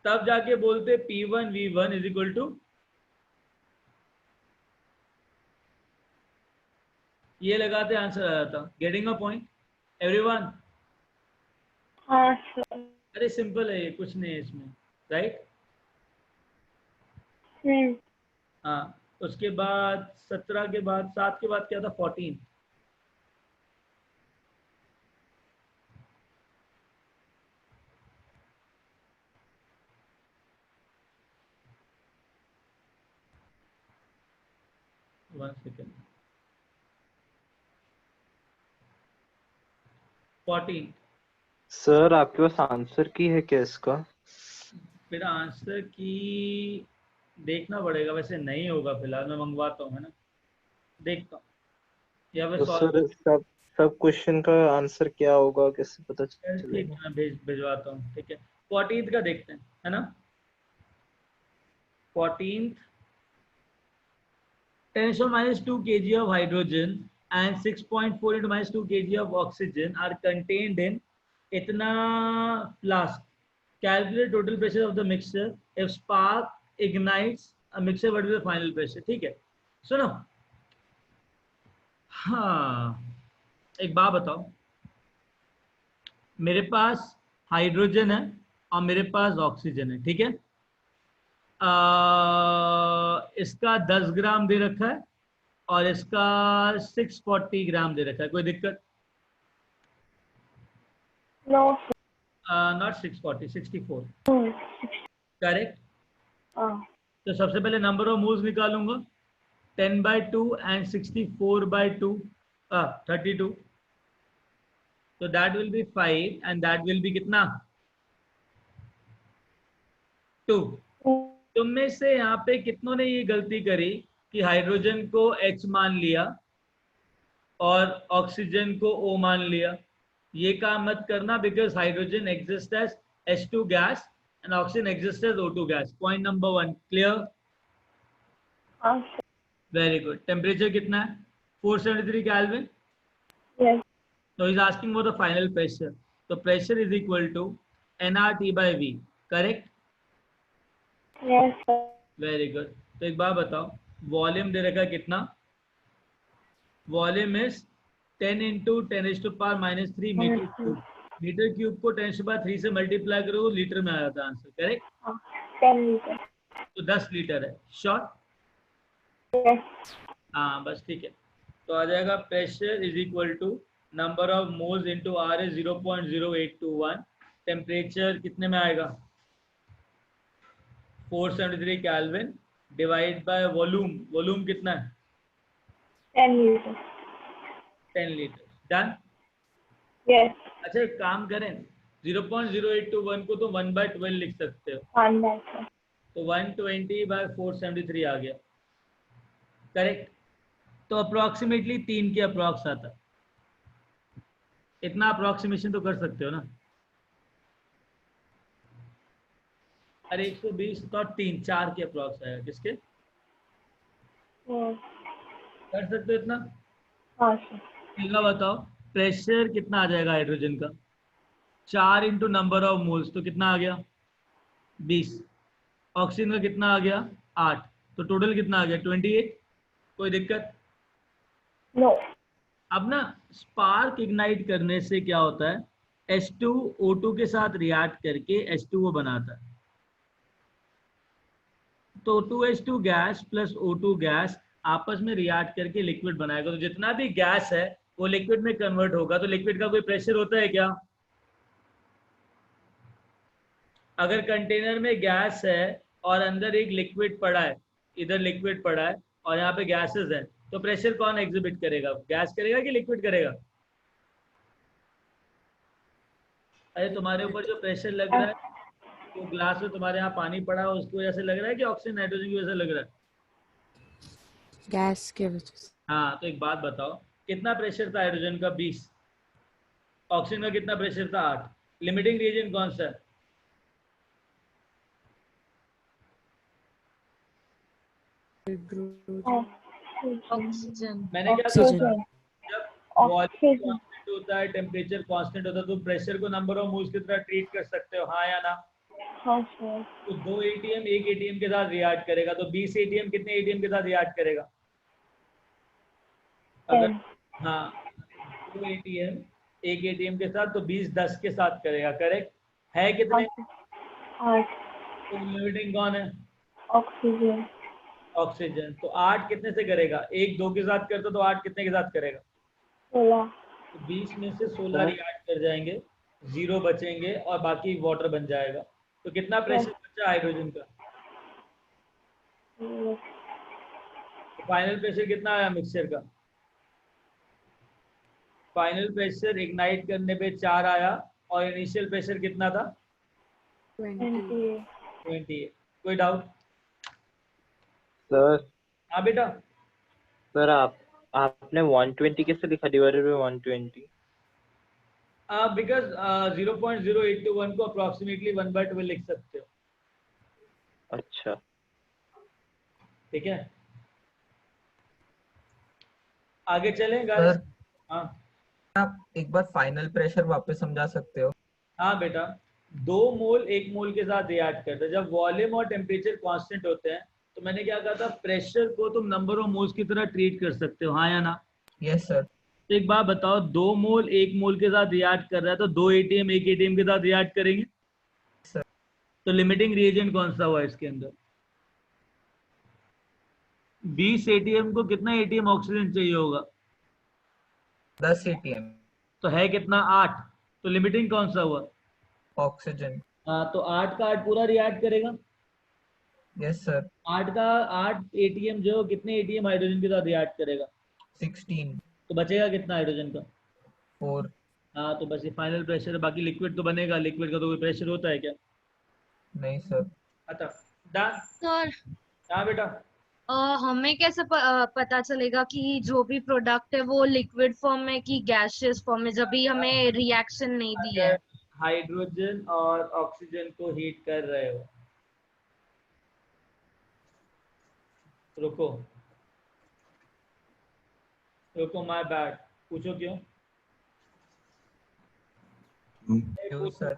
तब जाके बोलते P1 V1 is equal to, ये लगाते आंसर आ जाता। Getting a point everyone? हाँ सर। अरे सिंपल है ये, कुछ नहीं है इसमें, राइट? हाँ, उसके बाद 17 के बाद 7 के बाद क्या था, 14। 1 सेकेंड 14 सर आपके पास आंसर की है क्या इसका? मेरा आंसर की देखना पड़ेगा, वैसे नहीं होगा फिलहाल, मैं मंगवाता हूँ, है ना, देखता हूँ या फिर तो सॉल्व। सर सब क्वेश्चन का आंसर क्या होगा कैसे पता ठीक है, चलेगा? मैं भिजवाता हूँ, ठीक है। 14th का देखते हैं, है ना। 14th 10⁻² kg of hydrogen and 6.4 × -2 kg of oxygen are contained in इतना flask. Calculate total pressure of the mixture. If spark ignites a mixture, what is the final pressure? ठीक है, सुनो। हाँ, एक बात बताओ, मेरे पास हाइड्रोजन है और मेरे पास ऑक्सीजन है, ठीक है। इसका 10 ग्राम दे रखा है और इसका 640 ग्राम दे रखा है, कोई दिक्कत? No. Not 640, 64 Hmm. करेक्ट। तो सबसे पहले नंबर ऑफ मोल्स निकालूंगा, 10/2 एंड 64/2 32, तो that will B 5 and that will B कितना 2। तुम में से यहाँ पे कितनों ने ये गलती करी कि हाइड्रोजन को H मान लिया और ऑक्सीजन को O मान लिया? ये काम मत करना, because hydrogen exist as H2 gas and oxygen exist as O2 gas. Point number 1 clear? Very good. Temperature कितना है? 473 kelvin. Yes. So he's asking for the final pressure. So pressure is equal to nRT/V, correct? Yes, sir. Very good. तो एक बात बताओ, volume दे रखा है कितना? Volume is 10 × 10⁻³ metre cube. Metre cube को 10⁻³ से मल्टीप्लाई करो, लीटर में आ जाता है आंसर, करेक्ट? 10 liters. तो 10 लीटर है। श्योर? Yes. हाँ बस ठीक है। तो आ जाएगा pressure is equal to number of moles into R is 0.0821। Temperature कितने में आएगा? 473 kelvin divide by volume. Volume कितना है? 10 liters. 10 लीटर। डन? Yes. अच्छा एक काम करें, 0.0821 को तो 1/12 लिख सकते हो, 1 by 4. तो 120/473 आ गया, करेक्ट? तो अप्रोक्सीमेटली 3 के अप्रोक्स आता है। इतना अप्रोक्सीमेशन तो कर सकते हो ना? अरे 120 तो 3 4 के अप्रोक्स आएगा, किसके? Yes. कर सकते हो इतना? हाँ सर। इतना बताओ, प्रेशर कितना आ जाएगा हाइड्रोजन का? 4 इंटू नंबर ऑफ मोल्स, तो कितना आ गया? 20। ऑक्सीजन का कितना आ गया? 8। तो टोटल कितना आ गया? 28। कोई दिक्कत? नो। अब ना स्पार्क इग्नाइट करने से क्या होता है, H2 O2 के साथ रिएक्ट करके H2O बनाता है। तो 2H2 gas plus O2 gas आपस में रिएक्ट करके लिक्विड बनाएगा। तो जितना भी गैस है वो लिक्विड में कन्वर्ट होगा। तो लिक्विड का कोई प्रेशर होता है क्या? अगर कंटेनर में गैस है और अंदर एक लिक्विड पड़ा है, इधर लिक्विड पड़ा है और यहाँ पे गैसेस है, तो प्रेशर कौन एग्जिबिट करेगा? गैस करेगा कि लिक्विड करेगा? अरे तुम्हारे ऊपर जो प्रेशर लग रहा है, तो ग्लास में तुम्हारे यहाँ पानी पड़ा है, उसकी वजह से लग रहा है कि ऑक्सीजन नाइट्रोजन की वजह से लग रहा है? गैस के वजह से। हाँ, तो एक बात बताओ, कितना प्रेशर था हाइड्रोजन का? 20। ऑक्सीजन का कितना प्रेशर था? 8। लिमिटिंग रीजन कौन सा है? ऑक्सीजन। मैंने क्या कहा? ऑक्सीजन। जब वॉल्यूम कांस्टेंट होता है, टेम्परेचर कांस्टेंट होता है, तो प्रेशर को नंबर ऑफ मोल्स की तरह ट्रीट कर सकते हो, हाँ या ना? हाँ सर। तो 2 एटीएम एक एटीएम के साथ रिएक्ट करेगा, तो 20 एटीएम कितने एटीएम के साथ रिएक्ट करेगा? अगर हाँ 2 एटीएम एक एटीएम के साथ, तो 20 10 के साथ करेगा, करेक्ट है? कितने? 8। तो लिमिटिंग कौन है? ऑक्सीजन। ऑक्सीजन। तो 8 कितने से करेगा? 1 2 के साथ करता, तो 8 कितने के साथ करेगा? 16। तो 20 में से 16 रिएक्ट कर जाएंगे, 0 बचेंगे और बाकी वाटर बन जाएगा। तो कितना प्रेशर बचा हाइड्रोजन का? फाइनल प्रेशर कितना आया मिक्सचर का? फाइनल प्रेशर इग्नाइट करने पे 4 आया और इनिशियल प्रेशर कितना था? 28। कोई डाउट? सर हाँ बेटा। सर आपने 120 कैसे लिखा डिवाइडेड बाय 120? बिकॉज 0.08 to 1 को अप्रोक्सीमेटली 1/12 लिख सकते हो। अच्छा ठीक है, आगे चलें गाइस? सर हाँ आप एक बार फाइनल प्रेशर वापस समझा सकते हो? हाँ बेटा, 2 मोल 1 मोल के साथ रिएक्ट करते हैं। जब वॉल्यूम और टेम्परेचर कांस्टेंट होते हैं तो मैंने क्या कहा था, प्रेशर को तुम नंबर ऑफ मोल्स की तरह ट्रीट कर सकते हो, हाँ या ना? Yes sir. तो एक बात बताओ, 2 मोल 1 मोल के साथ रिएक्ट कर रहा है तो 2 एटीएम 1 एटीएम के साथ रिएक्ट करेंगे सर। तो लिमिटिंग रिएजेंट कौन सा हुआ इसके अंदर? 20 एटीएम को कितना एटीएम ऑक्सीजन चाहिए होगा? 10 एटीएम। तो है कितना? 8। तो लिमिटिंग कौन सा हुआ? ऑक्सीजन। हाँ, तो 8 का 8 पूरा रिएक्ट करेगा। Yes sir. 8 का 8 एटीएम जो कितने एटीएम हाइड्रोजन के साथ रिएक्ट करेगा? 16। तो बचेगा कितना हाइड्रोजन का? 4। हाँ, तो बस ये फाइनल प्रेशर है, बाकी लिक्विड तो बनेगा। लिक्विड का तो कोई प्रेशर होता है क्या? नहीं सर। अच्छा डन। सर हाँ बेटा। हमें कैसे पता चलेगा कि जो भी प्रोडक्ट है वो लिक्विड फॉर्म में कि गैसियस फॉर्म में, जब भी हमें रिएक्शन नहीं दी है? हाइड्रोजन और ऑक्सीजन को हीट कर रहे हो, रुको माय बैड, पूछो क्यों? क्यों सर?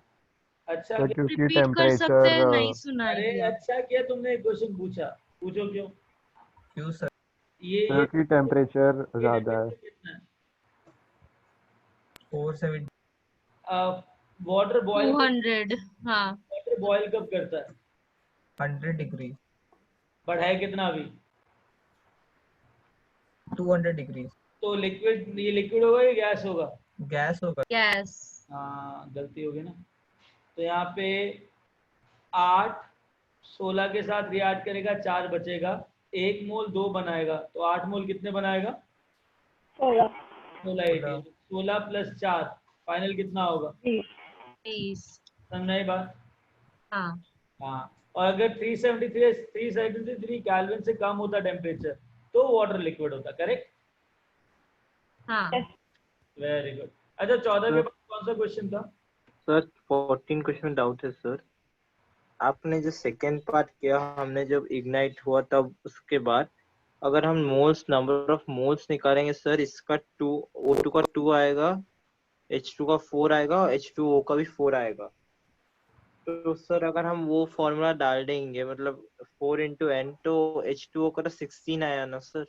अच्छा तो किया? क्योंकि रिपीट कर सकते हैं? नहीं टेम्परेचर सुनाई अरे दिया। अच्छा किया तुमने क्वेश्चन पूछा, पूछो क्यों? क्यों सर? ये क्योंकि टेम्परेचर ज्यादा है। कितना है? 470। Water boil 200। हाँ वाटर बॉयल कब करता है? 100 डिग्री। बट है कितना अभी? 200 डिग्री। तो लिक्विड, ये लिक्विड होगा या गैस होगा? गैस होगा। गैस। हाँ गलती होगी ना। तो यहाँ पे 8 16 के साथ रिएक्ट करेगा, 4 बचेगा, 1 मोल 2 बनाएगा, तो 8 मोल कितने बनाएगा? 16 एटीएम। 16 + 4 फाइनल कितना होगा? 20। समझ आई बात? हाँ हाँ, और अगर 373 केल्विन से कम होता टेम्परेचर तो वाटर लिक्विड होता, करेक्ट? हाँ। Very good. अच्छा 14 के बाद कौन सा क्वेश्चन था? सर 14 क्वेश्चन डाउट है सर। आपने जो सेकेंड पार्ट किया, हमने जब इग्नाइट हुआ तब उसके बाद अगर हम मोल्स नंबर ऑफ मोल्स निकालेंगे सर, इसका 2 O2 का 2 आएगा, H2 का 4 आएगा और H2O का भी 4 आएगा। तो सर अगर हम वो फॉर्मूला डाल देंगे, मतलब 4 × N, तो H2O का तो 16 आया ना सर?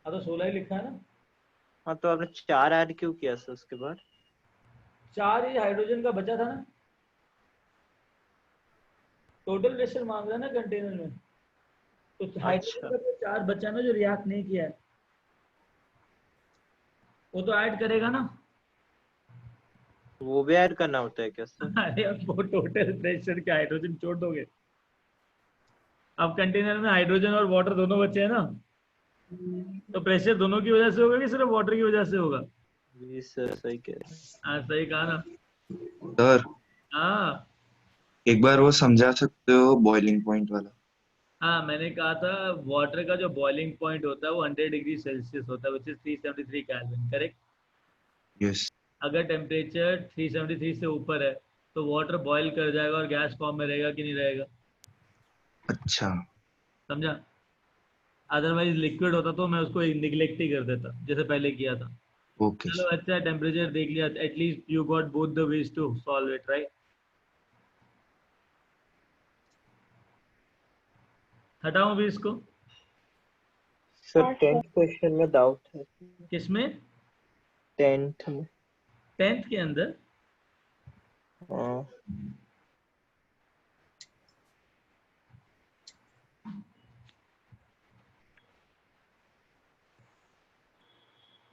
हाँ तो 16 ही लिखा है ना। हाँ, तो आपने 4 ऐड क्यों किया सर उसके बाद? 4 ही हाइड्रोजन का बचा था ना, टोटल प्रेशर मांग रहा है ना कंटेनर में, तो हाइड्रोजन का तो 4 बचा ना जो रिएक्ट नहीं किया है, वो तो ऐड करेगा ना। वो भी ऐड करना होता है क्या सर? अरे वो टोटल प्रेशर के हाइड्रोजन छोड़ दोगे। अब कंटेनर में हाइड्रोजन और वाटर दोनों बचे हैं ना, तो प्रेशर दोनों की वजह से होगा कि सिर्फ वाटर की वजह से होगा? जी सर, सही कह रहे हैं। हाँ सही कहा ना। सर हाँ एक बार वो समझा सकते हो बॉइलिंग पॉइंट वाला? हाँ, मैंने कहा था वाटर का जो बॉइलिंग पॉइंट होता है वो 100 डिग्री सेल्सियस होता है, which is 373 kelvin, correct? Yes. अगर टेम्परेचर 373 से ऊपर है तो वाटर बॉईल कर जाएगा और गैस फॉर्म में रहेगा कि नहीं रहेगा? अच्छा। समझा? अदरवाइज लिक्विड होता तो मैं उसको निग्लेक्ट ही कर देता जैसे पहले किया था। ओके। चलो अच्छा टेम्परेचर देख लिया, at least you got both the ways to solve it, right? हटाऊं भी इसको? सर 10th क्वेश्चन में डाउट है। किसमें? 10th में। 10th के अंदर? हाँ।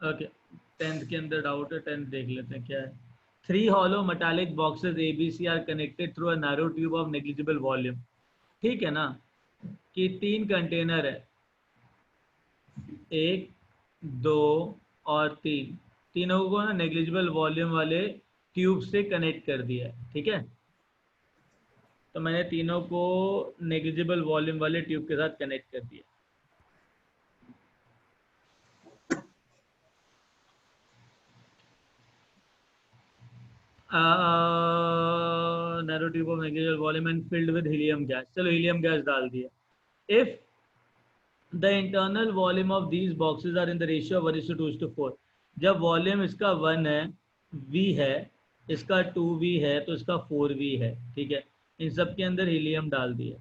ओके 10th के अंदर डाउट है, 10th देख लेते हैं क्या है। 3 hollow metallic boxes ABC are connected through a narrow tube of negligible volume, ठीक है ना? कि 3 कंटेनर है, 1 2 और 3, तीनों को ना नेग्लिजिबल वॉल्यूम वाले ट्यूब से कनेक्ट कर दिया है, ठीक है। तो मैंने तीनों को नेग्लिजिबल वॉल्यूम वाले ट्यूब के साथ कनेक्ट कर दिया। Narrow tube of negligible volume and filled with helium gas. चलो हीलियम गैस डाल दिया। If the internal volume of these boxes are in the ratio 1:2:4, जब वॉल्यूम इसका 1 है, V है, इसका 2V है, तो इसका 4V है, ठीक है। इन सब के अंदर हीलियम डाल दिया।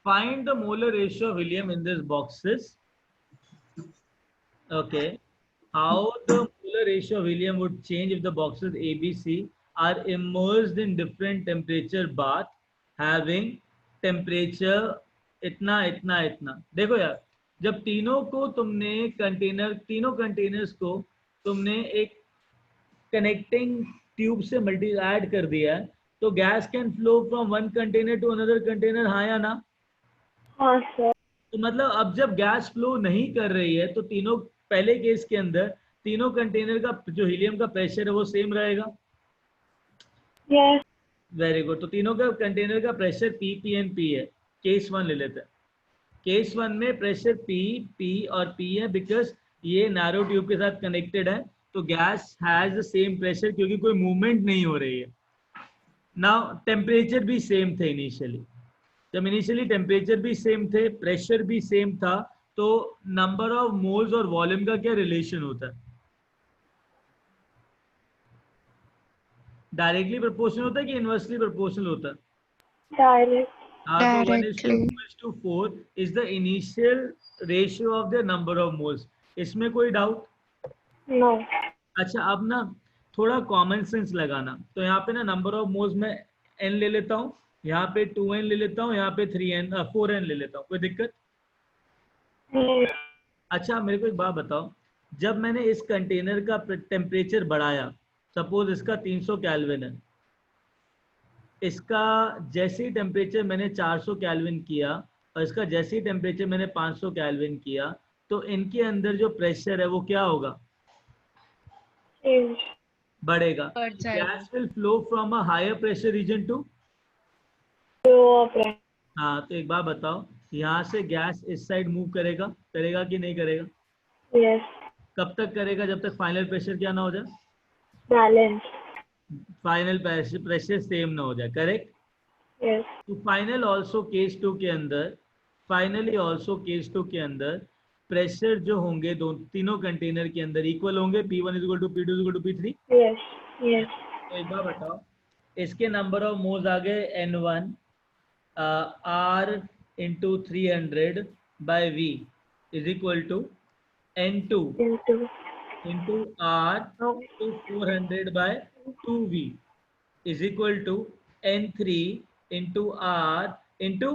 Find the molar ratio of helium in this boxes. Okay, how the molar ratio of helium would change if the boxes A, B, C are immersed in different temperature bath having temperature इतना इतना इतना। देखो यार, जब तीनों containers को तुमने एक कनेक्टिंग ट्यूब से ऐड कर दिया है, तो gas can flow from one container to another container, हाँ या ना? हाँ सर। तो मतलब अब जब गैस फ्लो नहीं कर रही है तो तीनों, पहले केस के अंदर तीनों कंटेनर का जो हीलियम का प्रेशर है वो सेम रहेगा। यस। Very good. तो तीनों का कंटेनर का pressure P, P and P है। केस 1 ले लेते हैं। केस 1 में प्रेशर P, P और P है बिकॉज ये नैरो ट्यूब के साथ कनेक्टेड है, तो gas has the same pressure क्योंकि कोई मूवमेंट नहीं हो रही है। नाउ टेम्परेचर भी सेम थे इनिशियली, जब इनिशियली टेम्परेचर भी सेम थे, प्रेशर भी सेम था, तो नंबर ऑफ मोल्स और वॉल्यूम का क्या रिलेशन होता है? डायरेक्टली प्रोपोर्शनल होता है कि इनवर्सली प्रोपोर्शनल होता है? डायरेक्ट। तो 1:4 is the initial ratio of the number of moles. इसमें कोई डाउट? नो। अच्छा, अब ना थोड़ा कॉमन सेंस लगाना। तो यहाँ पे ना नंबर ऑफ मोल्स में n ले लेता हूँ, यहाँ पे 2n ले लेता हूँ, यहाँ पे 4n ले लेता हूँ, कोई दिक्कत? अच्छा, मेरे को एक बात बताओ, जब मैंने इस कंटेनर का टेम्परेचर बढ़ाया, सपोज इसका 300 केल्विन है, इसका जैसे ही टेम्परेचर मैंने 400 केल्विन किया और इसका जैसे ही टेम्परेचर मैंने 500 केल्विन किया, तो इनके अंदर जो प्रेशर है वो क्या होगा? बढ़ेगा। Gas will flow from a higher pressure region to हाँ, तो एक बात बताओ, यहाँ से गैस इस साइड मूव करेगा कि नहीं करेगा? यस। कब तक करेगा? जब तक फाइनल प्रेशर क्या ना हो जाए? बैलेंस। फाइनल प्रेशर सेम ना हो जाए, करेक्ट? यस। तो फाइनली ऑल्सो केस 2 के अंदर प्रेशर जो होंगे तीनों कंटेनर के अंदर इक्वल होंगे, P1 = P2 = P3। Yes yes. तो एक बार बताओ, इसके नंबर ऑफ मोल्स आ गए N1 R into 300 by V is equal to N2 into R to 400 by 2V is equal to N3 into R into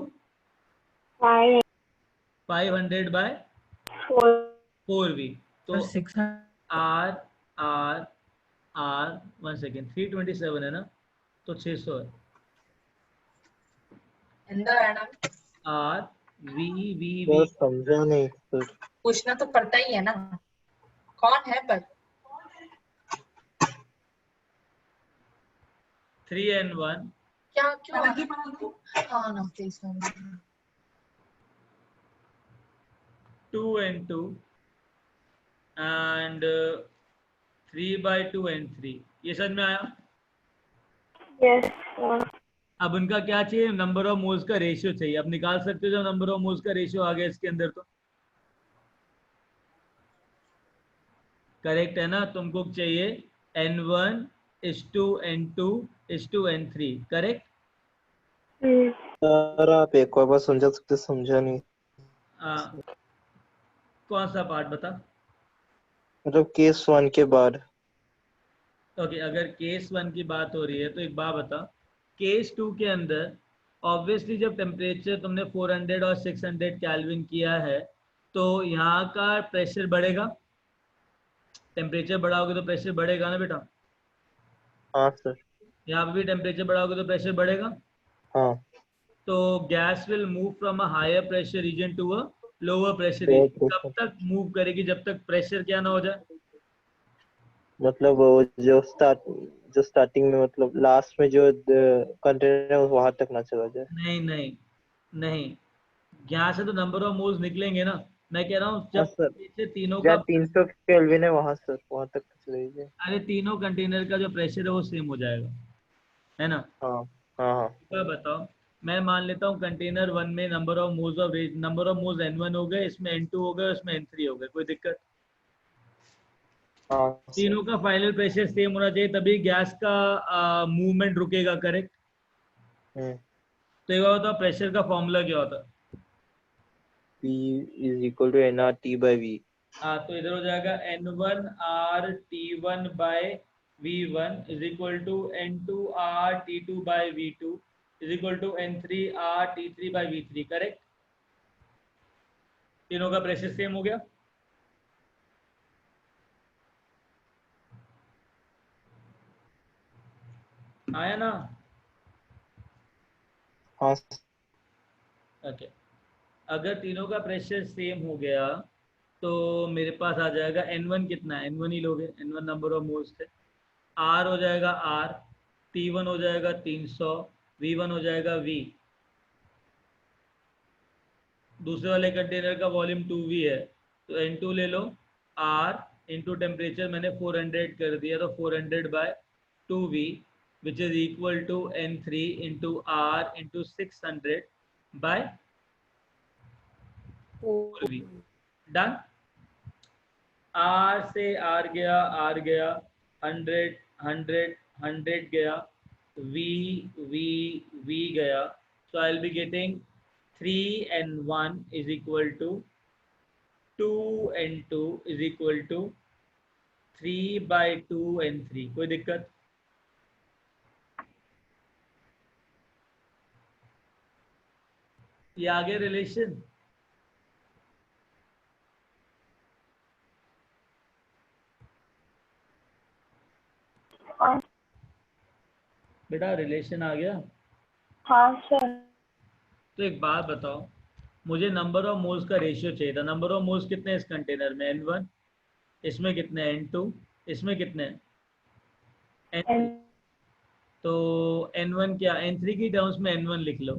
500 by 4V. तो R 1 second, 327 है ना, तो 600 है। R V समझा नहीं सर। पूछना तो पड़ता ही है ना, कौन है पर? 3N1 क्या क्यों आगे बढ़ा दो? हाँ ना प्लीज। 2N2 and 3/2N3। ये समझ में आया? यस। अब उनका क्या चाहिए? नंबर ऑफ मोल्स का रेशियो चाहिए। अब निकाल सकते हो जब नंबर ऑफ मोल्स का रेशियो आ गया इसके अंदर, तो करेक्ट है ना? तुमको चाहिए N1 N2 N3, correct? Sir आप एक और बार समझा सकते? समझा नहीं। कौन सा पार्ट बता? मतलब केस 1 के बाद। ओके, अगर केस 1 की बात हो रही है तो एक बात बता, केस 2 के अंदर ऑब्वियसली जब टेम्परेचर तुमने 400 और 600 केल्विन किया है, तो यहाँ का प्रेशर बढ़ेगा। टेम्परेचर बढ़ाओगे तो प्रेशर बढ़ेगा ना बेटा? हाँ सर। यहाँ पे भी टेम्परेचर बढ़ाओगे तो प्रेशर बढ़ेगा। हाँ। तो gas will move from a higher pressure region to a lower pressure Lower region. कब pressure. तक मूव करेगी? जब तक प्रेशर क्या ना हो जाए। मतलब वो जो स्टार्टिंग में मतलब लास्ट में जो कंटेनर है वहां तक ना चला जाए। नहीं नहीं नहीं, यहाँ से तो नंबर ऑफ मोल्स निकलेंगे ना। मैं कह रहा हूँ हाँ जब सर, से तीनों का, जहाँ 300 केल्विन है वहां सर, वहां तक चले जाए। अरे तीनों कंटेनर का जो प्रेशर है वो सेम हो जाएगा, है ना। हाँ हाँ हाँ क्या बताओ, मैं मान लेता हूँ कंटेनर 1 में नंबर ऑफ मोल्स N1 हो गए, इसमें N2 हो गए, इसमें N3 हो गए, कोई दिक्कत? हाँ सर। तीनों का फाइनल प्रेशर सेम होना चाहिए, तभी गैस का मूवमेंट रुकेगा, करेक्ट। तो ये होता प्रेशर का फॉर्मूला क्या होता? P is equal to nRT by V। हाँ, तो इधर हो जाएगा N1 R T1 by V1 is equal to N2 R T2 by V2 is equal to N3 R T3 by V3, correct. तीनों का प्रेशर सेम हो गया। आया ना? हाँ ओके, अगर तीनों का प्रेशर सेम हो गया तो मेरे पास आ जाएगा N1 कितना है, N1 ही लोगे, N1 नंबर ऑफ मोल्स थे। R हो जाएगा R, T1 हो जाएगा 300, V1 हो जाएगा V। दूसरे वाले कंटेनर का वॉल्यूम 2V है, तो N2 ले लो, R इंटू टेम्परेचर मैंने 400 कर दिया, तो 400 by 2V which is equal to N3 into R into 600 by 4V। Done. R से R गया 100 100 100 गया, V गया, so I'll be getting 3N1 is equal to 2N2 is equal to 3 by 2N3। कोई दिक्कत? ये आगे रिलेशन बेटा, relation आ गया। हाँ सर। तो एक बात बताओ, मुझे नंबर ऑफ मोल्स का रेशियो चाहिए था। नंबर ऑफ मोल्स कितने हैं इस कंटेनर में? N1, इसमें कितने हैं? N2, इसमें कितने हैं? N3। तो N1 क्या, N3 की टर्म्स में N1 लिख लो,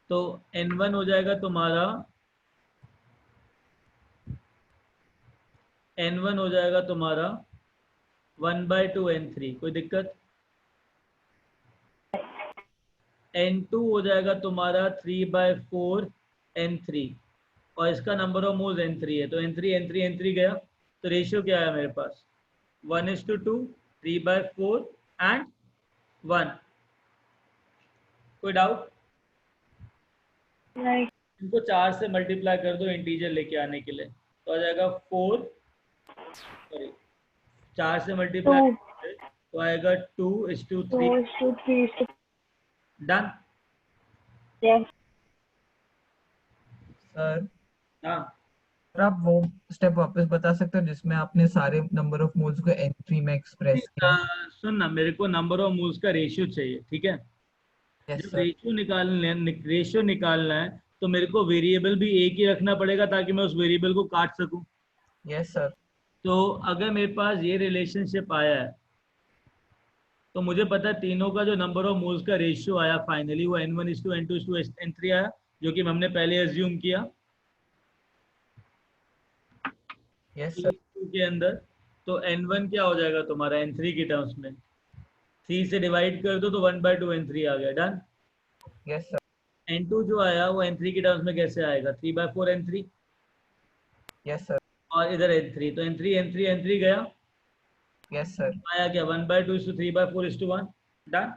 तो N1 हो जाएगा तुम्हारा, N1 हो जाएगा तुम्हारा 1/2 N3, कोई दिक्कत? N2 हो जाएगा तुम्हारा 3/4 N3, और इसका नंबर ऑफ मोल्स N3 है, तो N3 गया, तो रेशियो क्या है मेरे पास? 1:2, 3/4 एंड 1। कोई डाउट? नहीं। इनको 4 से मल्टीप्लाई कर दो इंटीजर लेके आने के लिए, तो आ जाएगा 4, सॉरी 4 से मल्टीप्लाई तो आएगा 2:3। डन। सर हाँ, सर आप वो स्टेप वापस बता सकते हो जिसमें आपने सारे नंबर ऑफ मोल्स को N3 में एक्सप्रेस किया? सुन ना, मेरे को नंबर ऑफ मोल्स का रेशियो चाहिए, ठीक है। यस जब सर। रेशियो निकालना है तो मेरे को वेरिएबल भी एक ही रखना पड़ेगा ताकि मैं उस वेरिएबल को काट सकूं। Yes sir. तो अगर मेरे पास ये रिलेशनशिप आया है तो मुझे पता है तीनों का जो नंबर ऑफ मोल्स का रेशियो आया फाइनली वो N1:N2:N3 आया, जो कि हमने पहले एज्यूम किया। Yes sir. के अंदर तो N1 क्या हो जाएगा तुम्हारा N3 की टर्म्स में? 3 से डिवाइड कर दो तो 1/2 N3 आ गया। डन। Yes sir. N2 जो आया वो N3 की टर्म्स में कैसे आएगा? 3/4 N3। Yes sir. और इधर N3, तो N3 गया। Yes sir. आया क्या? 1/2 3/4 1। डन।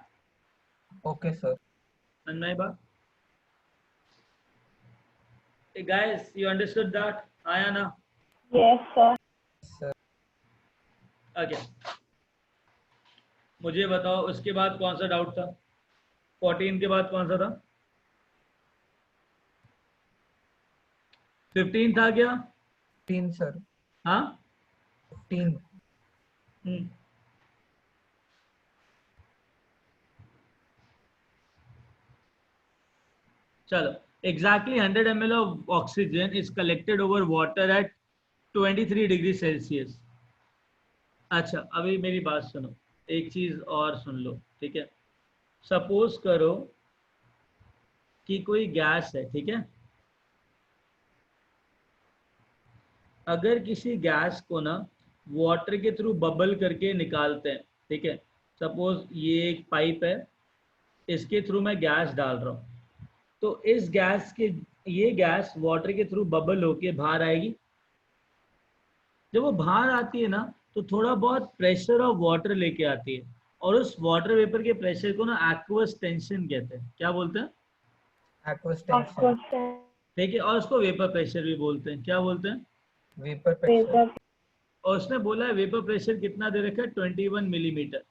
Okay sir. समझ में आई बात? Guys you understood that? आया ना? Yes sir. सर ओके, मुझे बताओ उसके बाद कौन सा डाउट था? 14 के बाद कौन सा था? 15 था क्या? 15 सर। हाँ 15। चलो, exactly 100 ml of oxygen is collected over water at 23 degree Celsius. अच्छा, अभी मेरी बात सुनो, एक चीज और सुन लो, ठीक है। सपोज करो कि कोई गैस है, ठीक है। अगर किसी गैस को ना वाटर के थ्रू बबल करके निकालते हैं, ठीक है। सपोज ये एक पाइप है, इसके थ्रू मैं गैस डाल रहा हूँ, तो इस गैस के ये गैस वाटर के थ्रू बबल होके बाहर आएगी। जब वो बाहर आती है ना, तो थोड़ा बहुत प्रेशर ऑफ वाटर लेके आती है, और उस वाटर वेपर के प्रेशर को ना एक्वस टेंशन कहते हैं। क्या बोलते हैं? Aqueous tension. ठीक है, और उसको वेपर प्रेशर भी बोलते हैं। क्या बोलते हैं? Vapour pressure. और उसने बोला है वेपर प्रेशर कितना दे रखा है, 21 मिलीमीटर,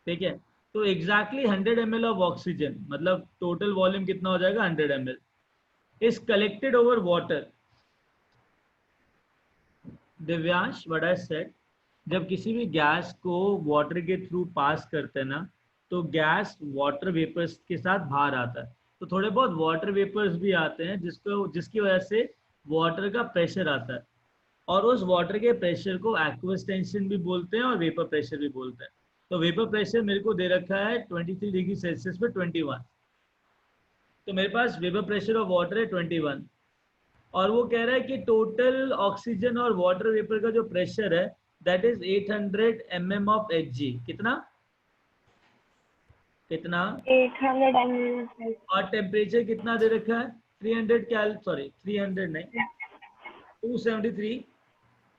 ठीक है। तो एग्जैक्टली 100 ml ऑफ ऑक्सीजन, मतलब टोटल वॉल्यूम कितना हो जाएगा, 100 ml, is collected over water. Divyansh, what I said, जब किसी भी गैस को वाटर के थ्रू पास करते हैं ना, तो गैस वाटर वेपर्स के साथ बाहर आता है, तो थोड़े बहुत वाटर वेपर्स भी आते हैं जिसकी वजह से वाटर का प्रेशर आता है, और उस वाटर के प्रेशर को एक्वस टेंशन भी बोलते हैं और वेपर प्रेशर भी बोलते हैं। तो वेपर प्रेशर मेरे को दे रखा है 23 डिग्री सेल्सियस पे 21, तो मेरे पास वेपर प्रेशर ऑफ वाटर है 21, और वो कह रहा है कि टोटल ऑक्सीजन और वाटर वेपर का जो प्रेशर है that is 800 mm of Hg। कितना 800 ml। और टेम्परेचर कितना दे रखा है, 300 नहीं, 273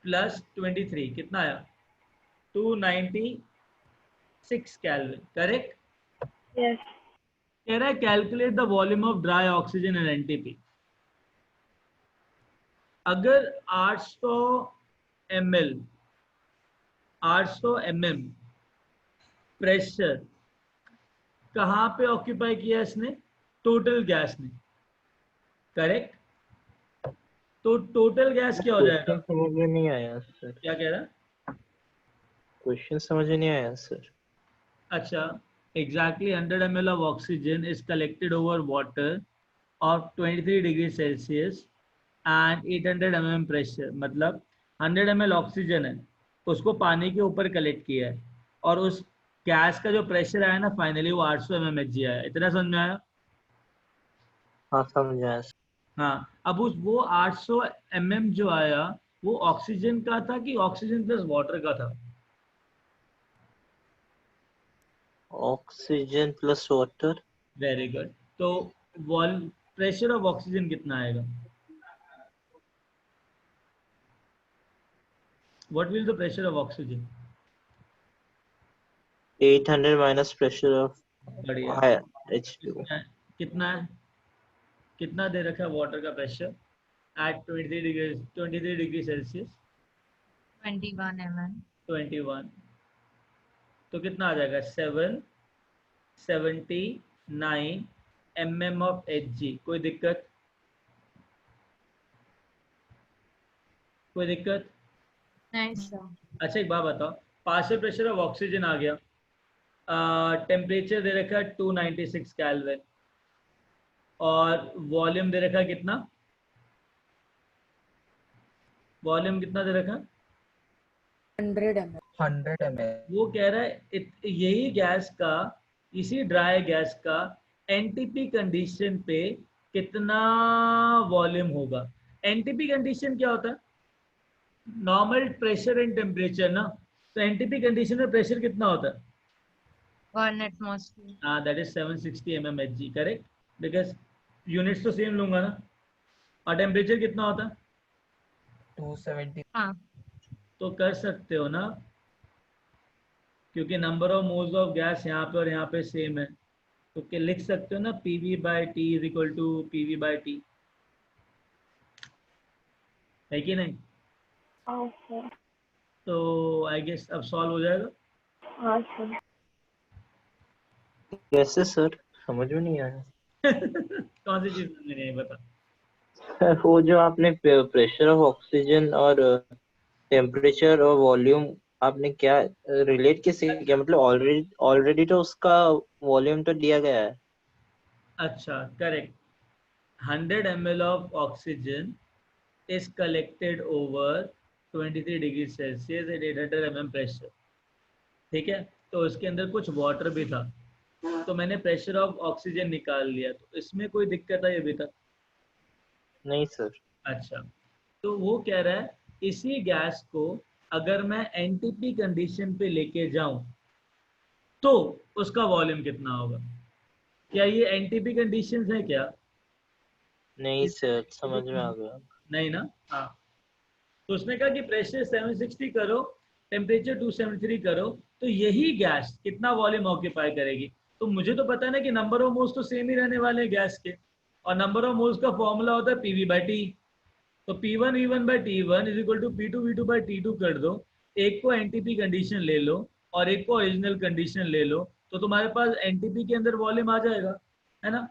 प्लस 23 कितना आया, 296 केल्विन, करेक्ट? यस। कह रहा है calculate the volume of dry oxygen and NTP. अगर 800 mm प्रेशर कहाँ पे ऑक्यूपाई किया इसने, टोटल गैस ने, करेक्ट? तो टोटल गैस क्या हो जाएगा? समझ में नहीं आया सर। क्या कह रहा है? क्वेश्चन समझ में नहीं आया सर। अच्छा, exactly 100 ml of oxygen is collected over water of 23 degree Celsius and 800 mm pressure। मतलब 100 ml ऑक्सीजन है, उसको पानी के ऊपर कलेक्ट किया है, और उस गैस का जो प्रेशर आया ना फाइनली वो 800 mm Hg आया। इतना समझ में आया? हाँ समझ आया। हाँ, अब वो 800 mm जो आया वो ऑक्सीजन का था कि ऑक्सीजन प्लस वाटर का था? Oxygen plus water. Very good. तो प्रेशर ऑफ ऑक्सीजन कितना आएगा? What will the pressure of oxygen? 800 minus pressure of बढ़िया। H2। कितना है, कितना दे रखा है वाटर का pressure at 23 degree Celsius? 21 mm। 21, तो कितना आ जाएगा, 779 mm ऑफ Hg। कोई दिक्कत? कोई दिक्कत नहीं सर। अच्छा, एक बात बताओ, पार्शियल प्रेशर ऑफ ऑक्सीजन आ गया, टेम्परेचर दे रखा है 296 केल्विन, और वॉल्यूम दे रखा है कितना, वॉल्यूम कितना दे रखा है? 100 ml। 100 ml। वो कह रहा है यही गैस का, इसी ड्राई गैस का एनटीपी कंडीशन पे कितना वॉल्यूम होगा। एनटीपी कंडीशन क्या होता है? नॉर्मल प्रेशर एंड टेम्परेचर ना, तो एनटीपी कंडीशन में प्रेशर कितना होता है? 1 atmosphere। हाँ, that is 760 mm Hg, correct, because units तो सेम लूंगा ना। और टेम्परेचर कितना होता है? 270। हाँ, तो कर सकते हो ना, क्योंकि number of moles of gas यहाँ पे और यहाँ पे सेम है, तो क्या लिख सकते हो ना, PV/T is equal to PV/T, है कि नहीं? हाँ सर। तो आई गेस अब सॉल्व हो जाएगा। हाँ सर। कैसे सर, समझ में नहीं आया। कौन सी चीज समझ में नहीं आई, बता। वो जो आपने प्रेशर ऑफ ऑक्सीजन और टेम्परेचर और वॉल्यूम आपने क्या रिलेट कैसे किया, मतलब ऑलरेडी तो उसका वॉल्यूम तो दिया गया है। अच्छा, correct. 100 ml of oxygen is collected over 23 degree Celsius at 800 mm pressure. ठीक है, तो उसके अंदर कुछ वाटर भी था, तो मैंने प्रेशर ऑफ ऑक्सीजन निकाल लिया. तो इसमें कोई दिक्कत आई अभी तक? नहीं सर. अच्छा, तो वो कह रहा है इसी गैस को अगर मैं एनटीपी कंडीशन पे लेके जाऊं तो उसका वॉल्यूम कितना होगा? क्या ये एनटीपी कंडीशंस है क्या? नहीं सर, समझ में आ गया. नहीं ना. हाँ, तो उसने कहा कि प्रेशर 760 करो, टेम्परेचर 273 करो, तो यही गैस कितना वॉल्यूम ऑक्यूपाई करेगी? तो मुझे तो पता है ना कि नंबर ऑफ मोल्स तो सेम ही रहने वाले हैं गैस के, और नंबर ऑफ मोल्स का फॉर्मूला होता है PV/T. तो P1V1/T1 is equal to P2V2/T2 कर दो. एक को एनटीपी कंडीशन ले लो और एक को ओरिजिनल कंडीशन ले लो, तो तुम्हारे पास एनटीपी के अंदर वॉल्यूम आ जाएगा, है ना.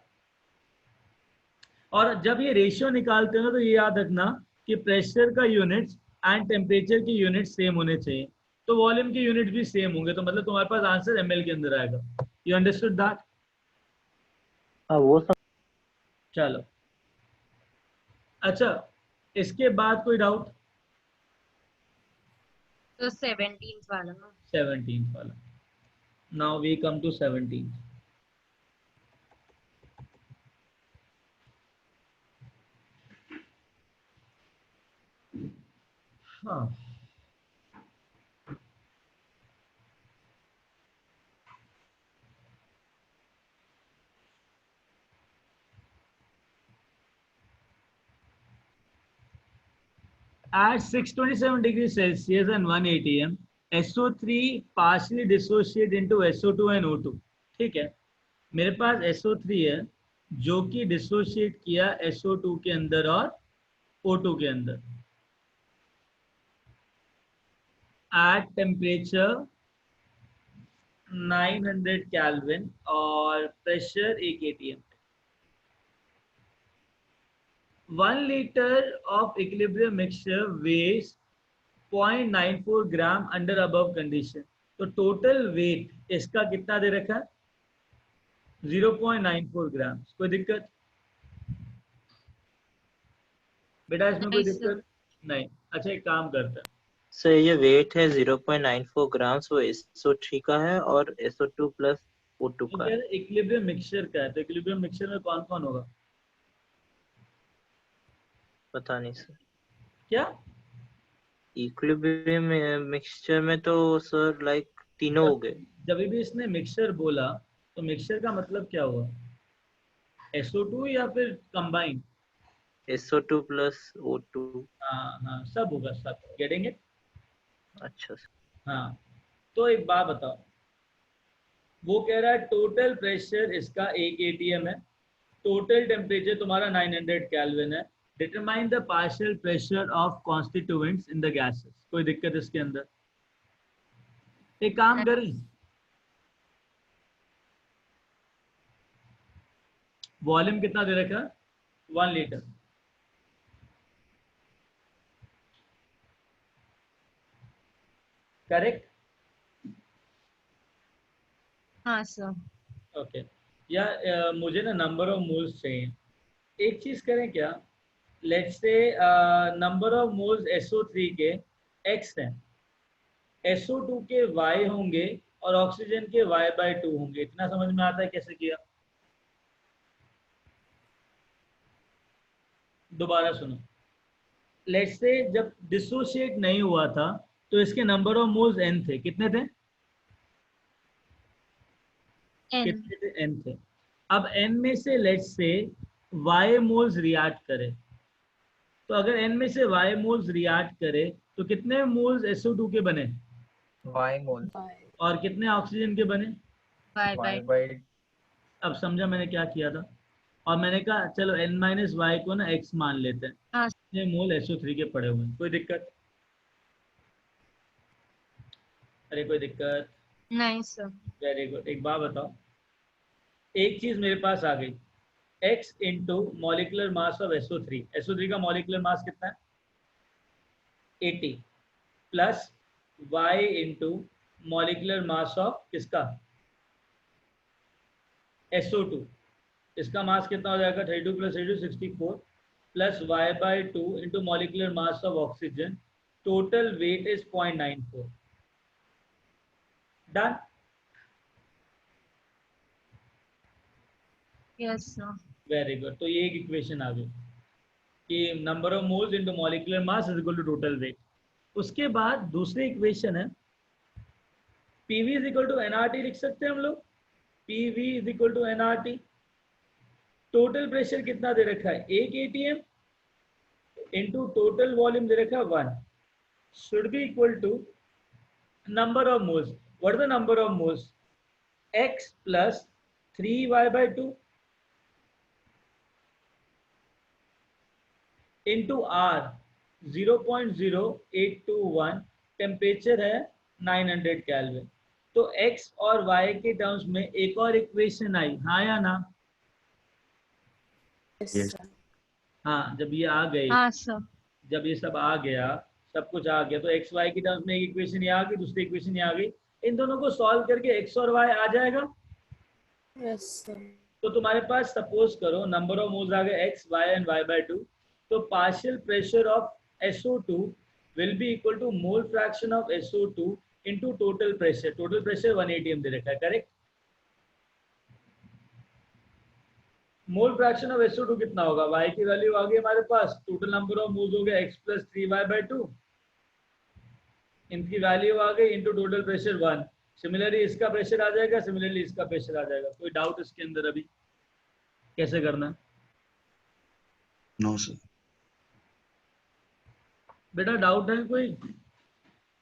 और जब ये रेशियो निकालते हो ना, तो ये याद रखना कि प्रेशर का यूनिट्स एंड टेम्परेचर की यूनिट्स सेम होने चाहिए, तो वॉल्यूम के यूनिट भी सेम होंगे, तो मतलब तुम्हारे पास आंसर ml के अंदर आएगा. You understood that? हाँ वो सब. चलो, अच्छा, इसके बाद कोई डाउट? तो 17th वाला ना. 17th वाला. Now we come to 17th. हाँ, at 627 degrees Celsius and 1 atm, SO3 partially dissociate into SO2 and O2. ठीक है, मेरे पास SO3 है जो कि डिसोशिएट किया SO2 के अंदर और O2 के अंदर एट टेम्परेचर 900 केल्विन और pressure 1 atm. 1 liter of equilibrium mixture weighs 0.94 gram under above condition. तो टोटल वेट इसका कितना दे रखा है? 0.94 ग्राम. कोई दिक्कत बेटा इसमें? कोई दिक्कत नहीं. अच्छा, एक काम करते हैं. सर ये वेट है 0.94 ग्राम्स, वो SO3 का है और SO2 प्लस O2 का है. इक्विलिब्रियम मिक्सचर का है, तो इक्विलिब्रियम मिक्सचर में कौन कौन होगा? पता नहीं सर. क्या इक्विलिब्रियम मिक्सचर में तो सर लाइक तीनों हो गए. जब भी इसने मिक्सचर बोला तो मिक्सचर का मतलब क्या हुआ? SO2 या फिर कंबाइन? SO2 plus O2. हाँ हाँ, सब होगा, सब. Getting it? अच्छा सर. हाँ, तो एक बात बताओ, वो कह रहा है टोटल प्रेशर इसका 1 atm है, टोटल टेम्परेचर तुम्हारा 900 केल्विन है, determine the partial pressure of constituents in the gases. कोई दिक्कत इसके अंदर? एक काम करें, वॉल्यूम कितना दे रखा है? 1 लीटर. करेक्ट? हाँ सर. ओके. या मुझे ना नंबर ऑफ मोल्स चाहिए. एक चीज करें क्या, let's say number of moles SO3 के x हैं, SO2 के y होंगे और ऑक्सीजन के y/2 होंगे. इतना समझ में आता है कैसे किया? दोबारा सुनो. लेट्स से जब डिसोशिएट नहीं हुआ था तो इसके नंबर ऑफ मोल्स n थे. कितने थे? कितने थे? n थे. अब n में से let's say y moles react करे, तो अगर n में से y मोल्स रिएक्ट करे तो कितने मोल्स SO2 के बने? Y मोल. और कितने ऑक्सीजन के बने? Y/2. अब समझा मैंने क्या किया था? और मैंने कहा चलो n-y को ना x मान लेते हैं. हाँ. कितने मोल SO3 के पड़े हुए हैं? कोई दिक्कत? अरे कोई दिक्कत नहीं सर. Very good. एक बात बताओ, एक चीज मेरे पास आ गई, x into molecular mass of SO3. SO3 का मॉलिकुलर मास कितना है? 80 plus y into molecular mass of किसका? SO2. इसका मास कितना हो जाएगा 32 plus 32 64 plus y/2 into molecular mass of oxygen, total weight is 0.94. Done. Yes sir. Very good. तो ये एक इक्वेशन आ गई कि number of moles into molecular mass is equal to total weight. उसके बाद दूसरी इक्वेशन है PV is equal to NRT. लिख सकते हैं हम लोग PV is equal to NRT. Total pressure कितना दे रखा है 1 ATM इंटू टोटल वॉल्यूम दे रखा है 1 should be equal to number of moles. What is the number of moles? X plus 3y/2 into R 0.0821. Temperature है 900 केल्विन. तो X और Y के टर्म्स में एक और इक्वेशन आई, हाँ या ना? yes. हाँ, जब ये आ गई, हाँ सर. जब ये सब आ गया, सब कुछ आ गया, तो एक्स वाई की टर्म्स में एक इक्वेशन ये आ गई, दूसरी इक्वेशन ये आ गई. इन दोनों को सॉल्व करके एक्स और वाई आ जाएगा. yes, sir. तो तुम्हारे पास सपोज करो नंबर ऑफ मोल्स आ गए एक्स वाई एंड y/2. तो partial pressure of SO2 will be equal to mole fraction of SO2 into total pressure. Total pressure 1 ATM दे रखा है, correct? Mole fraction of SO2 कितना होगा? y की value आ गई हमारे पास, टोटल नंबर ऑफ मोल्स हो गया x प्लस 3y/2, इनकी वैल्यू आ गई इनटू टोटल प्रेशर 1. सिमिलरली इसका प्रेशर आ जाएगा, सिमिलरली इसका प्रेशर आ जाएगा. कोई डाउट इसके अंदर अभी कैसे करना? No sir. बेटा डाउट है कोई?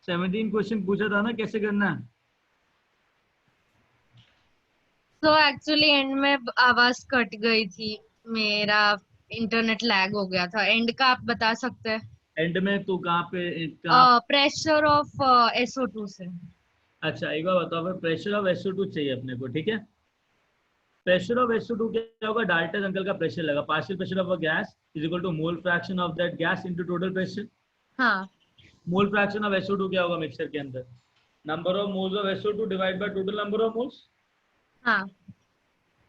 17 क्वेश्चन पूछा था ना, कैसे करना है? तो एक्चुअली एंड में आवाज कट गई थी, मेरा इंटरनेट लैग हो गया था. एंड का आप बता सकते हैं? एंड में तू कहाँ पे? प्रेशर ऑफ SO2 से. अच्छा एक बार बताओ, फिर प्रेशर ऑफ SO2 चाहिए अपने को, ठीक है? प्रेशर ऑफ SO2 क्या होगा? डाल्टन अंकल का प्रेशर लगा. Partial pressure of a gas is equal to mole fraction of that gas into total pressure. हाँ. मोल फ्रैक्शन ऑफ SO2 क्या होगा मिक्सचर के अंदर? Number of moles of SO2 divide by total number of moles. हाँ.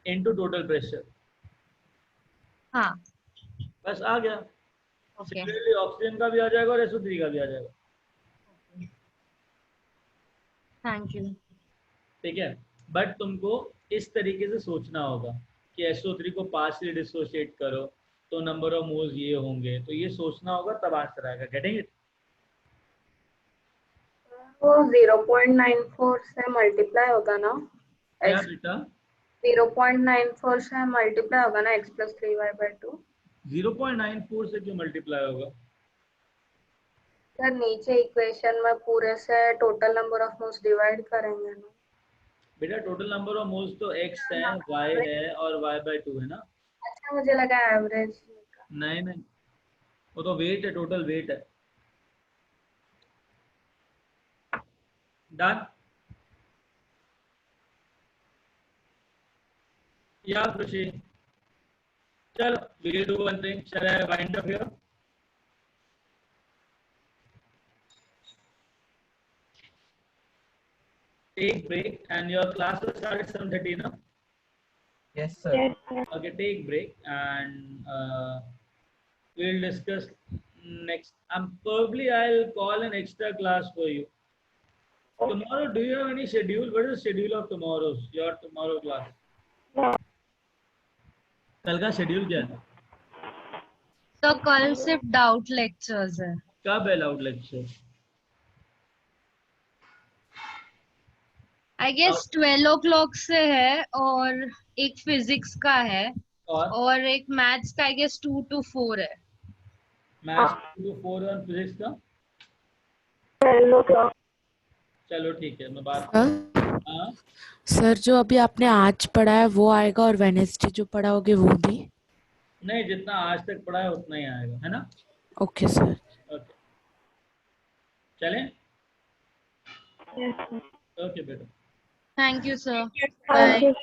Into total pressure. हाँ. बस आ गया. Okay. Similarly oxygen का भी आ जाएगा और SO3 का भी आ जाएगा. Thank you. ठीक है, बट तुमको इस तरीके से सोचना होगा कि SO3 को पार्शियली डिसोशिएट करो तो नंबर ऑफ मोल्स ये होंगे, तो ये सोचना होगा तब आंसर आएगा. Getting it? वो 0.94 से मल्टीप्लाई होगा ना? क्या बेटा? 0.94 से मल्टीप्लाई होगा ना x प्लस 3y/2. 0.94 से क्यों मल्टीप्लाई होगा? सर नीचे इक्वेशन में पूरे से total number of moles divide करेंगे ना. बेटा टोटल नंबर ऑफ मोल्स तो x है, y है और y/2 है ना. अच्छा मुझे लगा एवरेज. नहीं नहीं, वो तो वेट है, टोटल वेट है. डन? या खुशी? चलो we will do one thing. Shall I wind up here? Take break and your class will start at 7:30 now. Yes, sir. Yes, sir. Okay, take break and we'll discuss next. Probably I'll call an extra class for you. Tomorrow, do you have any schedule? What is the schedule of your tomorrow class? No. कल का schedule क्या है? तो कल सिर्फ doubt lectures है. कब है doubt lecture? I guess 12 o'clock से है, और एक फिजिक्स का है और एक मैथ्स का आई गेस 2 to 4 है. मैथ्स 2 to 4 और फिजिक्स का 12 o'clock. चलो ठीक है, मैं बात. हाँ सर जो अभी आपने आज पढ़ा है वो आएगा, और वेडनेसडे जो पढ़ाओगे वो भी? नहीं, जितना आज तक पढ़ा है उतना ही आएगा, है ना? Okay sir. ओके चलें? Yes, sir. ओके बेटा. Thank you sir. Thank you.